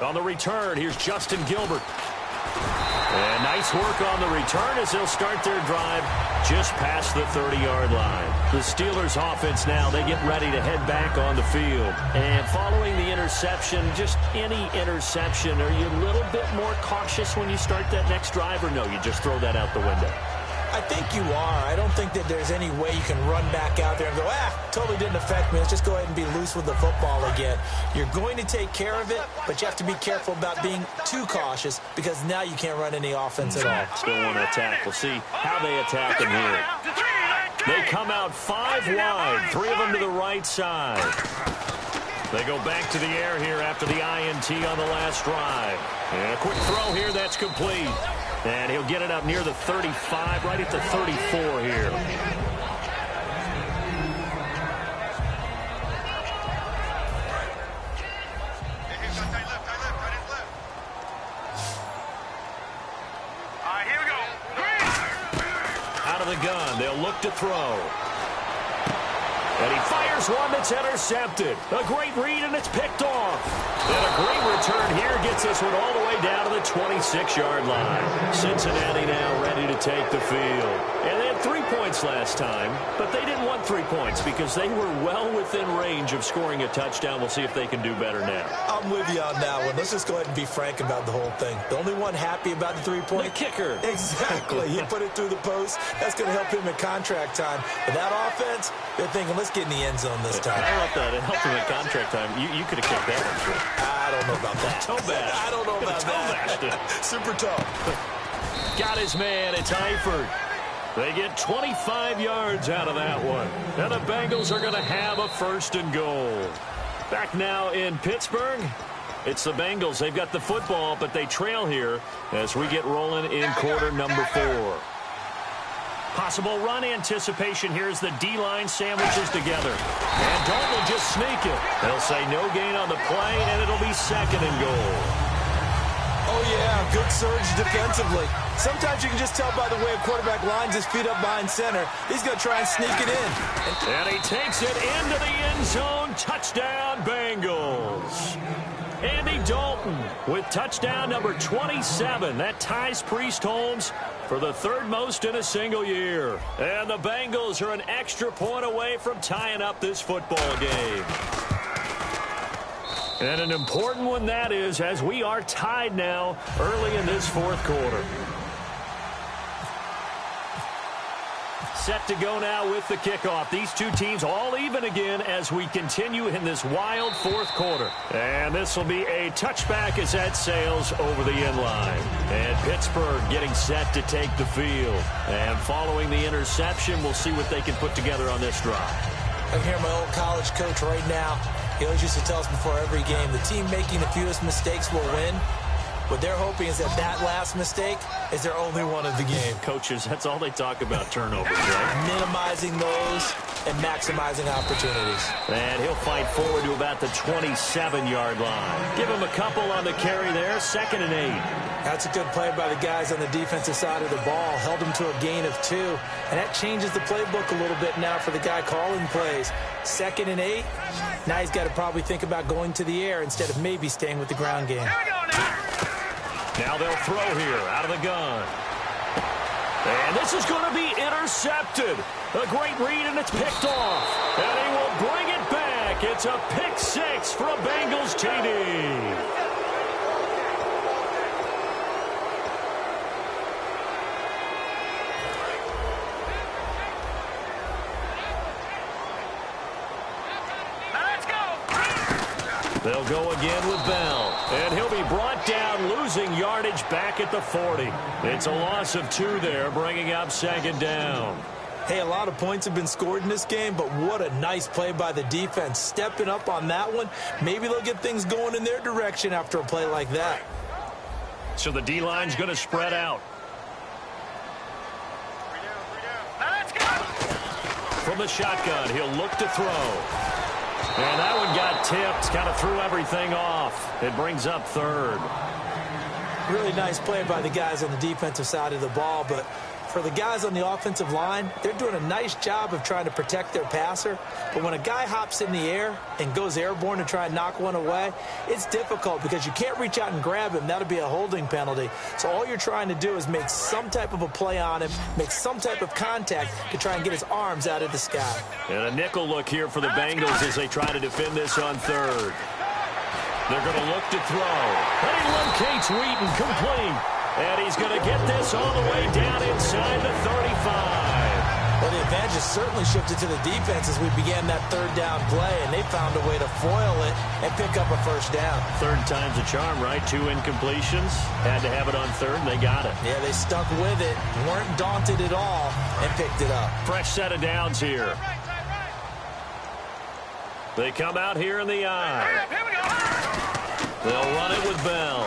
Speaker 2: On the return, here's Justin Gilbert. And nice work on the return as they'll start their drive just past the 30-yard line. The Steelers offense now, they get ready to head back on the field. And following the interception, just any interception, are you a little bit more cautious when you start that next drive, or no, you just throw that out the window?
Speaker 3: I think you are. I don't think that there's any way you can run back out there and go, totally didn't affect me. Let's just go ahead and be loose with the football again. You're going to take care of it, but you have to be careful about being too cautious because now you can't run any offense at all.
Speaker 2: Still want to attack. We'll see how they attack him here. They come out 5 wide, 3 of them to the right side. They go back to the air here after the INT on the last drive. And a quick throw here that's complete. And he'll get it up near the 35, right at the 34 here.
Speaker 4: Here we go.
Speaker 2: Out of the gun, they'll look to throw. And he fires one that's intercepted. A great read, and it's picked off. And a great return here gets this one all the way down to the 26-yard line. Cincinnati now ready to take the field. And they had 3 points last time, but they didn't want 3 points because they were well within range of scoring a touchdown. We'll see if they can do better now.
Speaker 3: I'm with you on that one. Let's just go ahead and be frank about the whole thing. The only one happy about the 3-point?
Speaker 2: The kicker.
Speaker 3: Exactly. He put it through the post. That's going to help him in contract time. But that offense, they're thinking, let's get in the end zone this time.
Speaker 2: How about that? It helped him in contract time. You could have kicked that one short.
Speaker 3: I don't know about that.
Speaker 2: Toe bash.
Speaker 3: I don't know about that. Super toe.
Speaker 2: Got his man. It's Eifert. They get 25 yards out of that one. And the Bengals are going to have a 1st and goal. Back now in Pittsburgh. It's the Bengals. They've got the football, but they trail here as we get rolling in quarter number 4. Possible run anticipation here as the D-line sandwiches together. And Dalton will just sneak it. They'll say no gain on the play, and it'll be 2nd and goal.
Speaker 3: Oh, yeah, good surge defensively. Sometimes you can just tell by the way a quarterback lines his feet up behind center. He's going to try and sneak it in.
Speaker 2: And he takes it into the end zone. Touchdown, Bengals. Andy Dalton with touchdown number 27. That ties Priest Holmes for the 3rd most in a single year. And the Bengals are an extra point away from tying up this football game. And an important one that is, as we are tied now early in this 4th quarter. Set to go now with the kickoff. These two teams all even again as we continue in this wild 4th quarter. And this will be a touchback as that sails over the end line. And Pittsburgh getting set to take the field. And following the interception, we'll see what they can put together on this drive.
Speaker 3: I can hear my old college coach right now. He always used to tell us before every game, the team making the fewest mistakes will win. What they're hoping is that that last mistake is their only one of the game.
Speaker 2: Coaches, that's all they talk about, turnovers, right?
Speaker 3: Minimizing those and maximizing opportunities.
Speaker 2: And he'll fight forward to about the 27-yard line. Give him a couple on the carry there, 2nd and 8.
Speaker 3: That's a good play by the guys on the defensive side of the ball. Held him to a gain of 2. And that changes the playbook a little bit now for the guy calling plays. 2nd and 8. Now he's got to probably think about going to the air instead of maybe staying with the ground game.
Speaker 2: Now they'll throw here out of the gun. And this is going to be intercepted. A great read, and it's picked off. And he will bring it back. It's a pick 6 for a Bengals TD. They'll go again with Bell. And he'll be brought down, losing yardage back at the 40. It's a loss of 2 there, bringing up 2nd down.
Speaker 3: Hey, a lot of points have been scored in this game, but what a nice play by the defense. Stepping up on that one. Maybe they'll get things going in their direction after a play like that.
Speaker 2: So the D-line's going to spread out.
Speaker 4: Let's go.
Speaker 2: From the shotgun, he'll look to throw. And that one got tipped, kind of threw everything off. It brings up 3rd.
Speaker 3: Really nice play by the guys on the defensive side of the ball, but for the guys on the offensive line, they're doing a nice job of trying to protect their passer. But when a guy hops in the air and goes airborne to try and knock one away, it's difficult because you can't reach out and grab him. That'll be a holding penalty. So all you're trying to do is make some type of a play on him, make some type of contact to try and get his arms out of the sky.
Speaker 2: And a nickel look here for the Bengals as they try to defend this on 3rd. They're going to look to throw. And he locates Wheaton, complete. And he's going to get this all the way down inside the 35.
Speaker 3: Well, the advantage has certainly shifted to the defense as we began that third down play, and they found a way to foil it and pick up a first down.
Speaker 2: Third time's a charm, right? 2 incompletions. Had to have it on third, and they got it.
Speaker 3: Yeah, they stuck with it, weren't daunted at all, and picked it up.
Speaker 2: Fresh set of downs here. They come out here in the eye. They'll run it with Bell.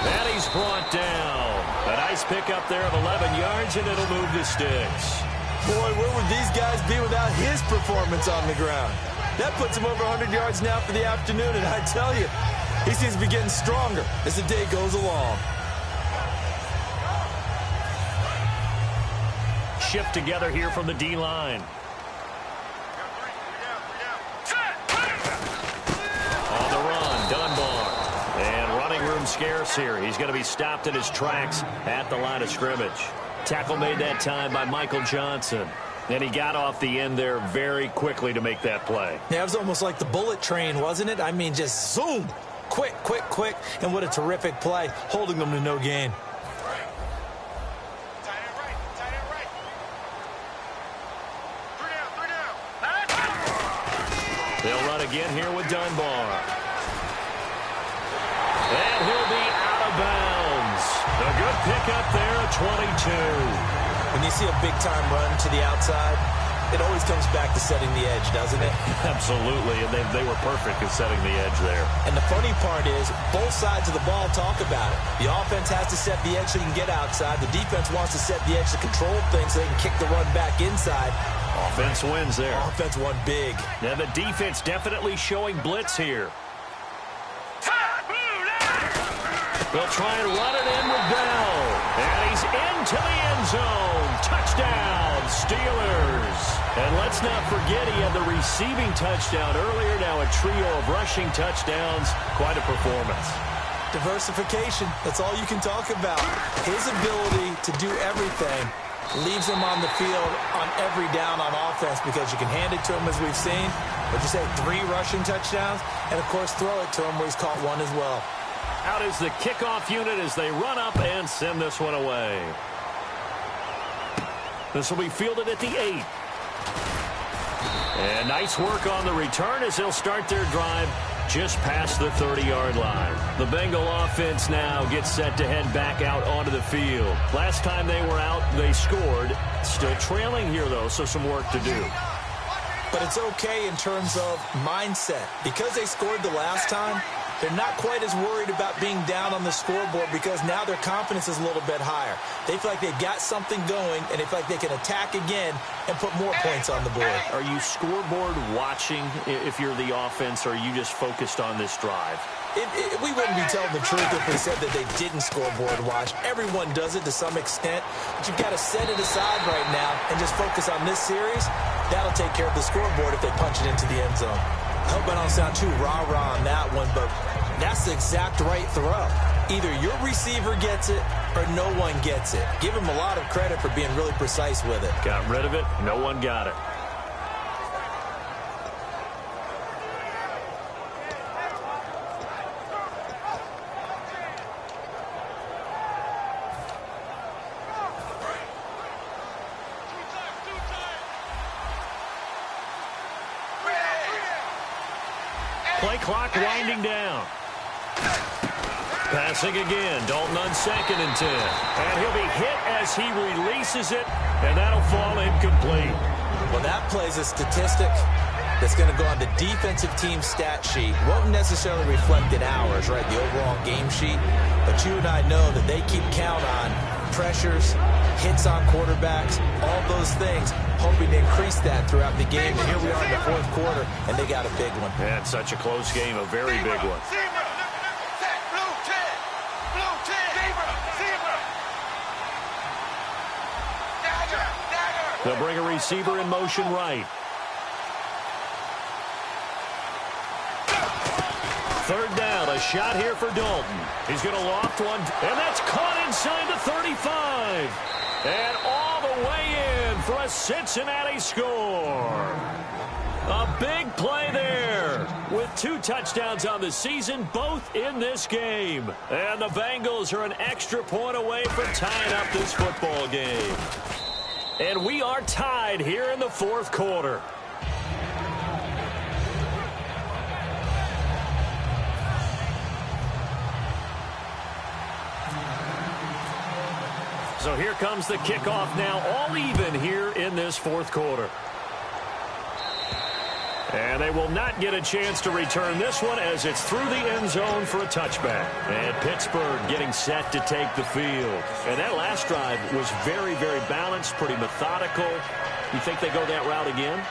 Speaker 2: And he's brought down. A nice pickup there of 11 yards, and it'll move the sticks.
Speaker 3: Boy, where would these guys be without his performance on the ground? That puts him over 100 yards now for the afternoon, and I tell you, he seems to be getting stronger as the day goes along.
Speaker 2: Shift together here from the D-line. On the run, Dunbar. And running room scarce here. He's going to be stopped in his tracks at the line of scrimmage. Tackle made that time by Michael Johnson. And he got off the end there very quickly to make that play.
Speaker 3: Yeah, it was almost like the bullet train, wasn't it? I mean, just zoom. Quick, quick, quick. And what a terrific play, holding them to no gain.
Speaker 2: They'll run again here with Dunbar. And he'll be out of bounds. A good pickup there at 22.
Speaker 3: When you see a big-time run to the outside, it always comes back to setting the edge, doesn't it?
Speaker 2: Absolutely, and they were perfect at setting the edge there.
Speaker 3: And the funny part is, both sides of the ball talk about it. The offense has to set the edge so you can get outside. The defense wants to set the edge to control things so they can kick the run back inside.
Speaker 2: Offense wins there.
Speaker 3: Offense won big.
Speaker 2: Now the defense definitely showing blitz here. They'll try and run it in with Bell. And he's into the end zone. Touchdown, Steelers. And let's not forget he had the receiving touchdown earlier. Now a trio of rushing touchdowns. Quite a performance.
Speaker 3: Diversification. That's all you can talk about. His ability to do everything leaves him on the field on every down on offense because you can hand it to him as we've seen. What'd you say, 3 rushing touchdowns? And, of course, throw it to him where he's caught 1 as well.
Speaker 2: Out is the kickoff unit as they run up and send this one away. This will be fielded at the 8. And nice work on the return as they'll start their drive just past the 30-yard line. The Bengal offense now gets set to head back out onto the field. Last time they were out, they scored. Still trailing here, though, so some work to do.
Speaker 3: But it's okay in terms of mindset. Because they scored the last time, they're not quite as worried about being down on the scoreboard because now their confidence is a little bit higher. They feel like they've got something going, and they feel like they can attack again and put more points on the board.
Speaker 2: Are you scoreboard watching if you're the offense, or are you just focused on this drive?
Speaker 3: We wouldn't be telling the truth if we said that they didn't scoreboard watch. Everyone does it to some extent, but you've got to set it aside right now and just focus on this series. That'll take care of the scoreboard if they punch it into the end zone. I hope I don't sound too rah-rah on that one, but that's the exact right throw. Either your receiver gets it or no one gets it. Give him a lot of credit for being really precise with it.
Speaker 2: Got rid of it. No one got it. Play clock winding down. Passing again. Dalton on 2nd and 10. And he'll be hit as he releases it, and that'll fall incomplete.
Speaker 3: Well, that plays a statistic that's going to go on the defensive team stat sheet. Won't necessarily reflect in ours, right, the overall game sheet. But you and I know that they keep count on pressures, hits on quarterbacks, all those things, hoping to increase that throughout the game. And here we are in the 4th quarter, and they got a big one.
Speaker 2: Yeah, it's such a close game, a very big one. They'll bring a receiver in motion right. 3rd down, a shot here for Dalton. He's going to loft one, and that's caught inside the 35. And all the way in for a Cincinnati score. A big play there with 2 touchdowns on the season, both in this game. And the Bengals are an extra point away from tying up this football game. And we are tied here in the 4th quarter. So here comes the kickoff now, all even here in this 4th quarter. And they will not get a chance to return this one as it's through the end zone for a touchback. And Pittsburgh getting set to take the field. And that last drive was very, very balanced, pretty methodical. You think they go that route again?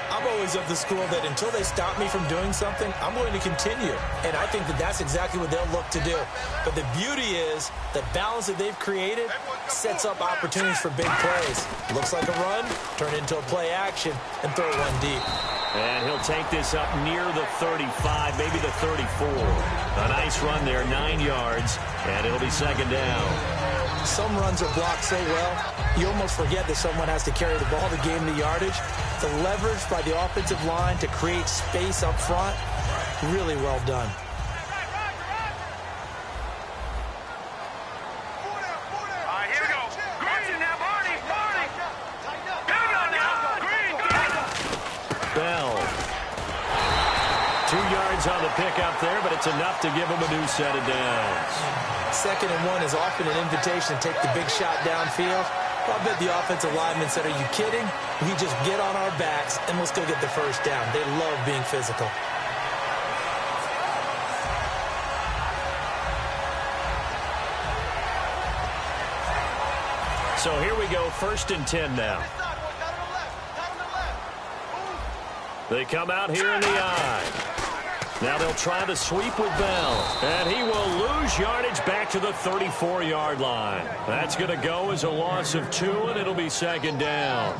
Speaker 3: I'm always of the school that until they stop me from doing something, I'm going to continue. And I think that that's exactly what they'll look to do. But the beauty is the balance that they've created sets up opportunities for big plays. Looks like a run, turn into a play action, and throw one deep.
Speaker 2: And he'll take this up near the 35, maybe the 34. A nice run there, 9 yards, and it'll be 2nd down.
Speaker 3: Some runs are blocked so well, you almost forget that someone has to carry the ball to gain the yardage. The leverage by the offensive line to create space up front, really well done.
Speaker 2: Bell. 2 yards on the pickup there, but it's enough to give him a new set of downs.
Speaker 3: 2nd and 1 is often an invitation to take the big shot downfield. I bet the offensive linemen said, are you kidding? We just get on our backs and let's go get the 1st down. They love being physical.
Speaker 2: So here we go, 1st and 10 now. They come out here in the eye. Now they'll try the sweep with Bell. And he will lose yardage back to the 34-yard line. That's going to go as a loss of 2, and it'll be 2nd down.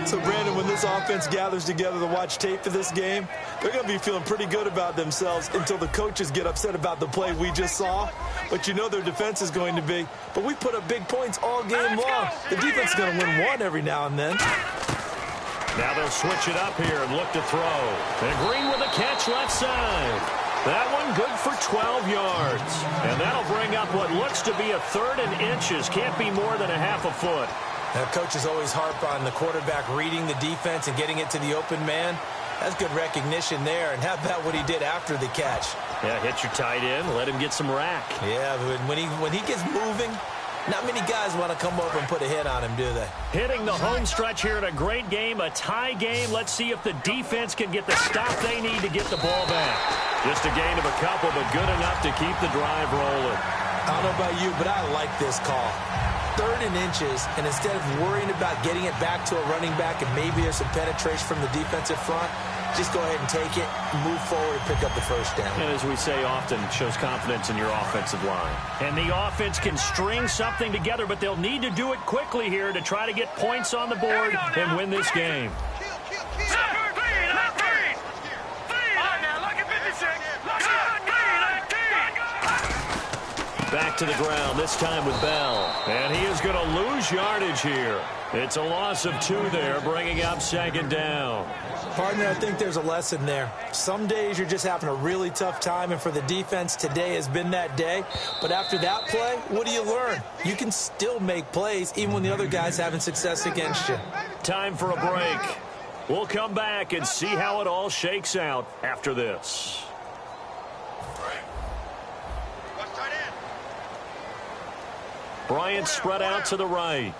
Speaker 3: So, Brandon, when this offense gathers together to watch tape for this game, they're going to be feeling pretty good about themselves until the coaches get upset about the play we just saw. But you know their defense is going to be. But we put up big points all game long. The defense is going to win one every now and then.
Speaker 2: Now they'll switch it up here and look to throw. And Green with a catch left side. That one good for 12 yards. And that'll bring up what looks to be a 3rd and inches. Can't be more than a half a foot.
Speaker 3: Now, coaches always harp on the quarterback reading the defense and getting it to the open man. That's good recognition there. And how about what he did after the catch?
Speaker 2: Yeah, hit your tight end, let him get some rack.
Speaker 3: Yeah, but when he gets moving, not many guys want to come over and put a hit on him, do they?
Speaker 2: Hitting the home stretch here in a great game, a tie game. Let's see if the defense can get the stop they need to get the ball back. Just a gain of a couple, but good enough to keep the drive rolling.
Speaker 3: I don't know about you, but I like this call. 3rd and inches, and instead of worrying about getting it back to a running back and maybe there's some penetration from the defensive front, just go ahead and take it, move forward, and pick up the 1st down.
Speaker 2: And as we say often, it shows confidence in your offensive line. And the offense can string something together, but they'll need to do it quickly here to try to get points on the board and win this game. Back to the ground, this time with Bell. And he is going to lose yardage here. It's a loss of 2 there, bringing up 2nd down.
Speaker 3: Partner, I think there's a lesson there. Some days you're just having a really tough time, and for the defense, today has been that day. But after that play, what do you learn? You can still make plays even when the other guy's having success against you.
Speaker 2: Time for a break. We'll come back and see how it all shakes out after this. Bryant spread out to the right.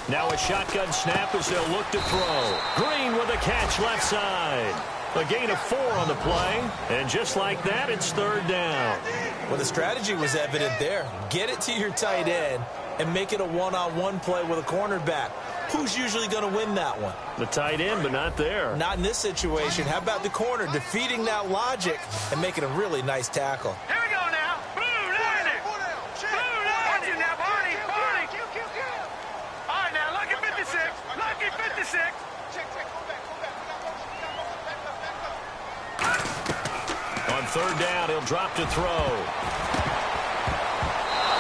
Speaker 2: Now a shotgun snap as they'll look to throw. Green with a catch left side. A gain of 4 on the play. And just like that, it's 3rd down.
Speaker 3: Well, the strategy was evident there. Get it to your tight end and make it a one-on-one play with a cornerback. Who's usually going to win that one?
Speaker 2: The tight end, but not there.
Speaker 3: Not in this situation. How about the corner defeating that logic and making a really nice tackle?
Speaker 4: Here we go now. Blue line. Blue line. Watch it now, Barney. Barney. All right, now, lucky 56. Lucky 56.
Speaker 2: On 3rd down, he'll drop to throw.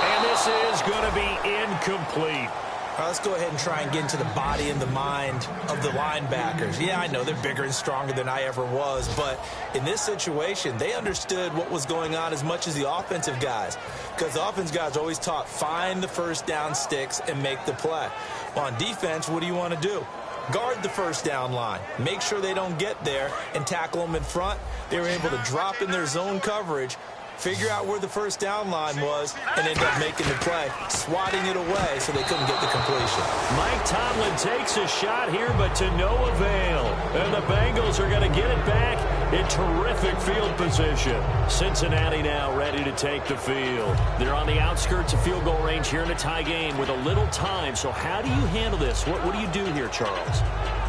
Speaker 2: And this is going to be incomplete.
Speaker 3: All right, let's go ahead and try and get into the body and the mind of the linebackers. Yeah, I know they're bigger and stronger than I ever was, but in this situation, they understood what was going on as much as the offensive guys, because the offensive guys are always taught, find the first down sticks and make the play. Well, on defense, what do you want to do? Guard the first down line. Make sure they don't get there and tackle them in front. They were able to drop in their zone coverage, figure out where the first down line was, and end up making the play, swatting it away so they couldn't get the completion.
Speaker 2: Mike Tomlin takes a shot here, but to no avail. And the Bengals are going to get it back in terrific field position. Cincinnati now ready to take the field. They're on the outskirts of field goal range here in a tie game with a little time. So how do you handle this? What do you do here, Charles?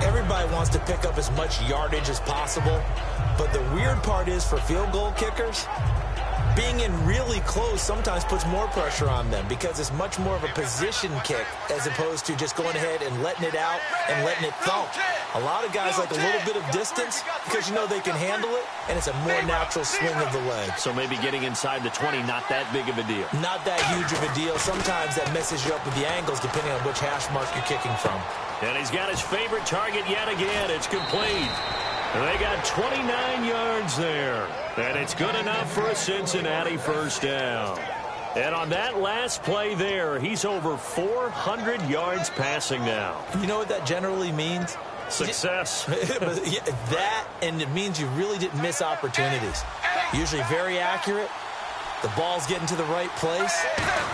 Speaker 3: Everybody wants to pick up as much yardage as possible, but the weird part is for field goal kickers, being in really close sometimes puts more pressure on them because it's much more of a position kick as opposed to just going ahead and letting it out and letting it thump. A lot of guys like a little bit of distance because you know they can handle it, and it's a more natural swing of the leg.
Speaker 2: So maybe getting inside the 20, not that big of a deal.
Speaker 3: Not that huge of a deal. Sometimes that messes you up with the angles depending on which hash mark you're kicking from.
Speaker 2: And he's got his favorite target yet again. It's complete. They got 29 yards there. And it's good enough for a Cincinnati first down. And on that last play there, he's over 400 yards passing now.
Speaker 3: You know what that generally means?
Speaker 2: Success.
Speaker 3: That, and it means you really didn't miss opportunities. Usually very accurate. The ball's getting to the right place.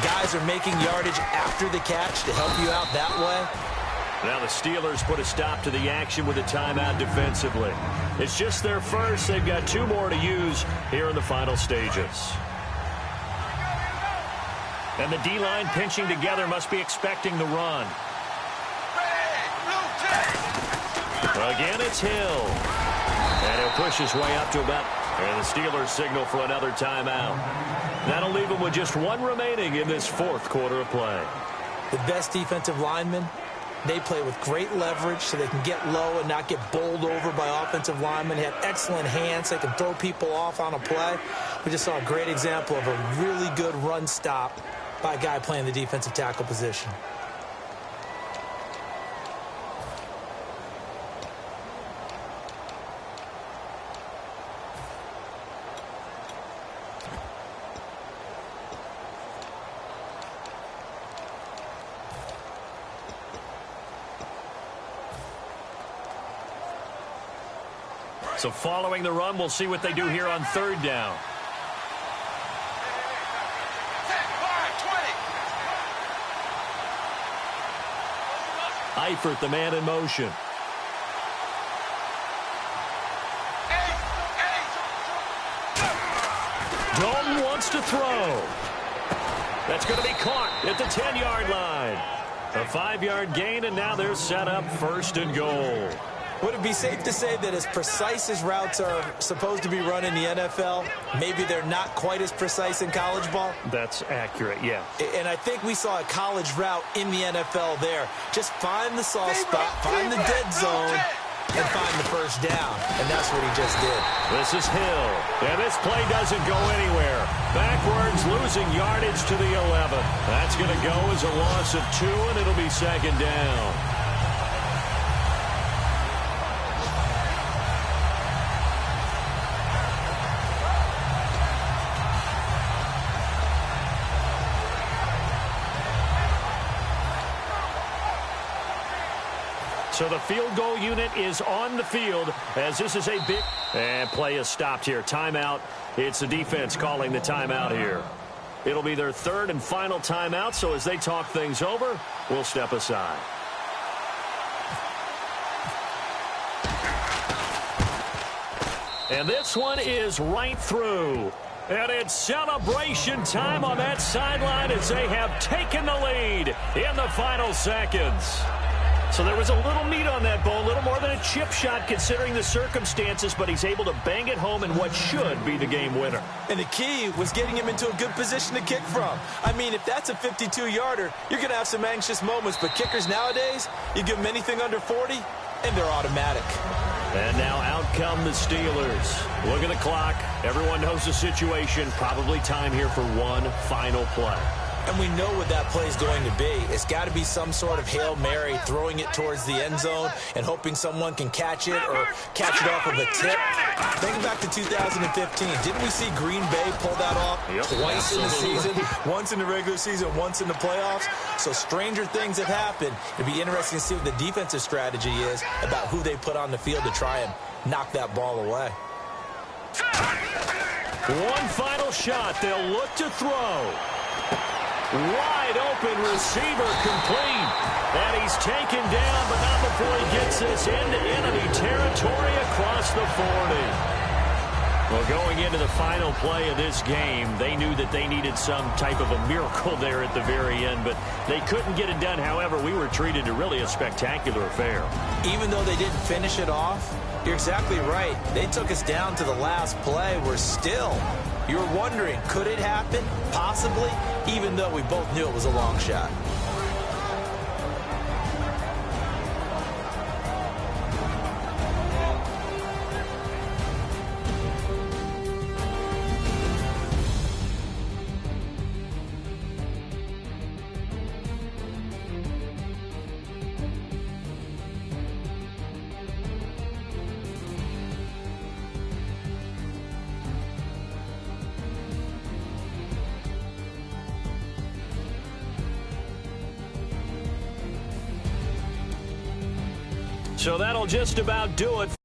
Speaker 3: Guys are making yardage after the catch to help you out that way.
Speaker 2: Now the Steelers put a stop to the action with a timeout defensively. It's just their first. They've got 2 more to use here in the final stages. And the D-line pinching together must be expecting the run. Again, it's Hill. And he'll push his way up to about... And the Steelers signal for another timeout. That'll leave them with just 1 remaining in this 4th quarter of play.
Speaker 3: The best defensive linemen, they play with great leverage so they can get low and not get bowled over by offensive linemen. They have excellent hands. They can throw people off on a play. We just saw a great example of a really good run stop by a guy playing the defensive tackle position.
Speaker 2: So following the run, we'll see what they do here on 3rd down. Eifert, the man in motion. Dalton wants to throw. That's going to be caught at the 10-yard line. A 5-yard gain, and now they're set up 1st and goal.
Speaker 3: Would it be safe to say that as precise as routes are supposed to be run in the NFL, maybe they're not quite as precise in college ball?
Speaker 2: That's accurate, yeah.
Speaker 3: And I think we saw a college route in the NFL there. Just find the soft spot, find the dead zone, and find the first down. And that's what he just did.
Speaker 2: This is Hill. And this play doesn't go anywhere. Backwards, losing yardage to the 11. That's going to go as a loss of 2, and it'll be 2nd down. So the field goal unit is on the field as this is a big... And play is stopped here. Timeout. It's the defense calling the timeout here. It'll be their 3rd and final timeout, so as they talk things over, we'll step aside. And this one is right through. And it's celebration time on that sideline as they have taken the lead in the final seconds. So there was a little meat on that ball, a little more than a chip shot considering the circumstances, but he's able to bang it home in what should be the game winner.
Speaker 3: And the key was getting him into a good position to kick from. I mean, if that's a 52-yarder, you're going to have some anxious moments, but kickers nowadays, you give them anything under 40, and they're automatic.
Speaker 2: And now out come the Steelers. Look at the clock. Everyone knows the situation. Probably time here for one final play.
Speaker 3: And we know what that play is going to be. It's got to be some sort of Hail Mary, throwing it towards the end zone and hoping someone can catch it or catch it off of a tip. Think back to 2015. Didn't we see Green Bay pull that off twice in the season? Once in the regular season, once in the playoffs. So stranger things have happened. It'll be interesting to see what the defensive strategy is about who they put on the field to try and knock that ball away.
Speaker 2: One final shot. They'll look to throw. Wide open receiver complete. And he's taken down, but not before he gets this into enemy territory across the 40. Well, going into the final play of this game, they knew that they needed some type of a miracle there at the very end, but they couldn't get it done. However, we were treated to really a spectacular affair.
Speaker 3: Even though they didn't finish it off, you're exactly right. They took us down to the last play. We're still, you're wondering, could it happen? Possibly, even though we both knew it was a long shot.
Speaker 2: So that'll just about do it.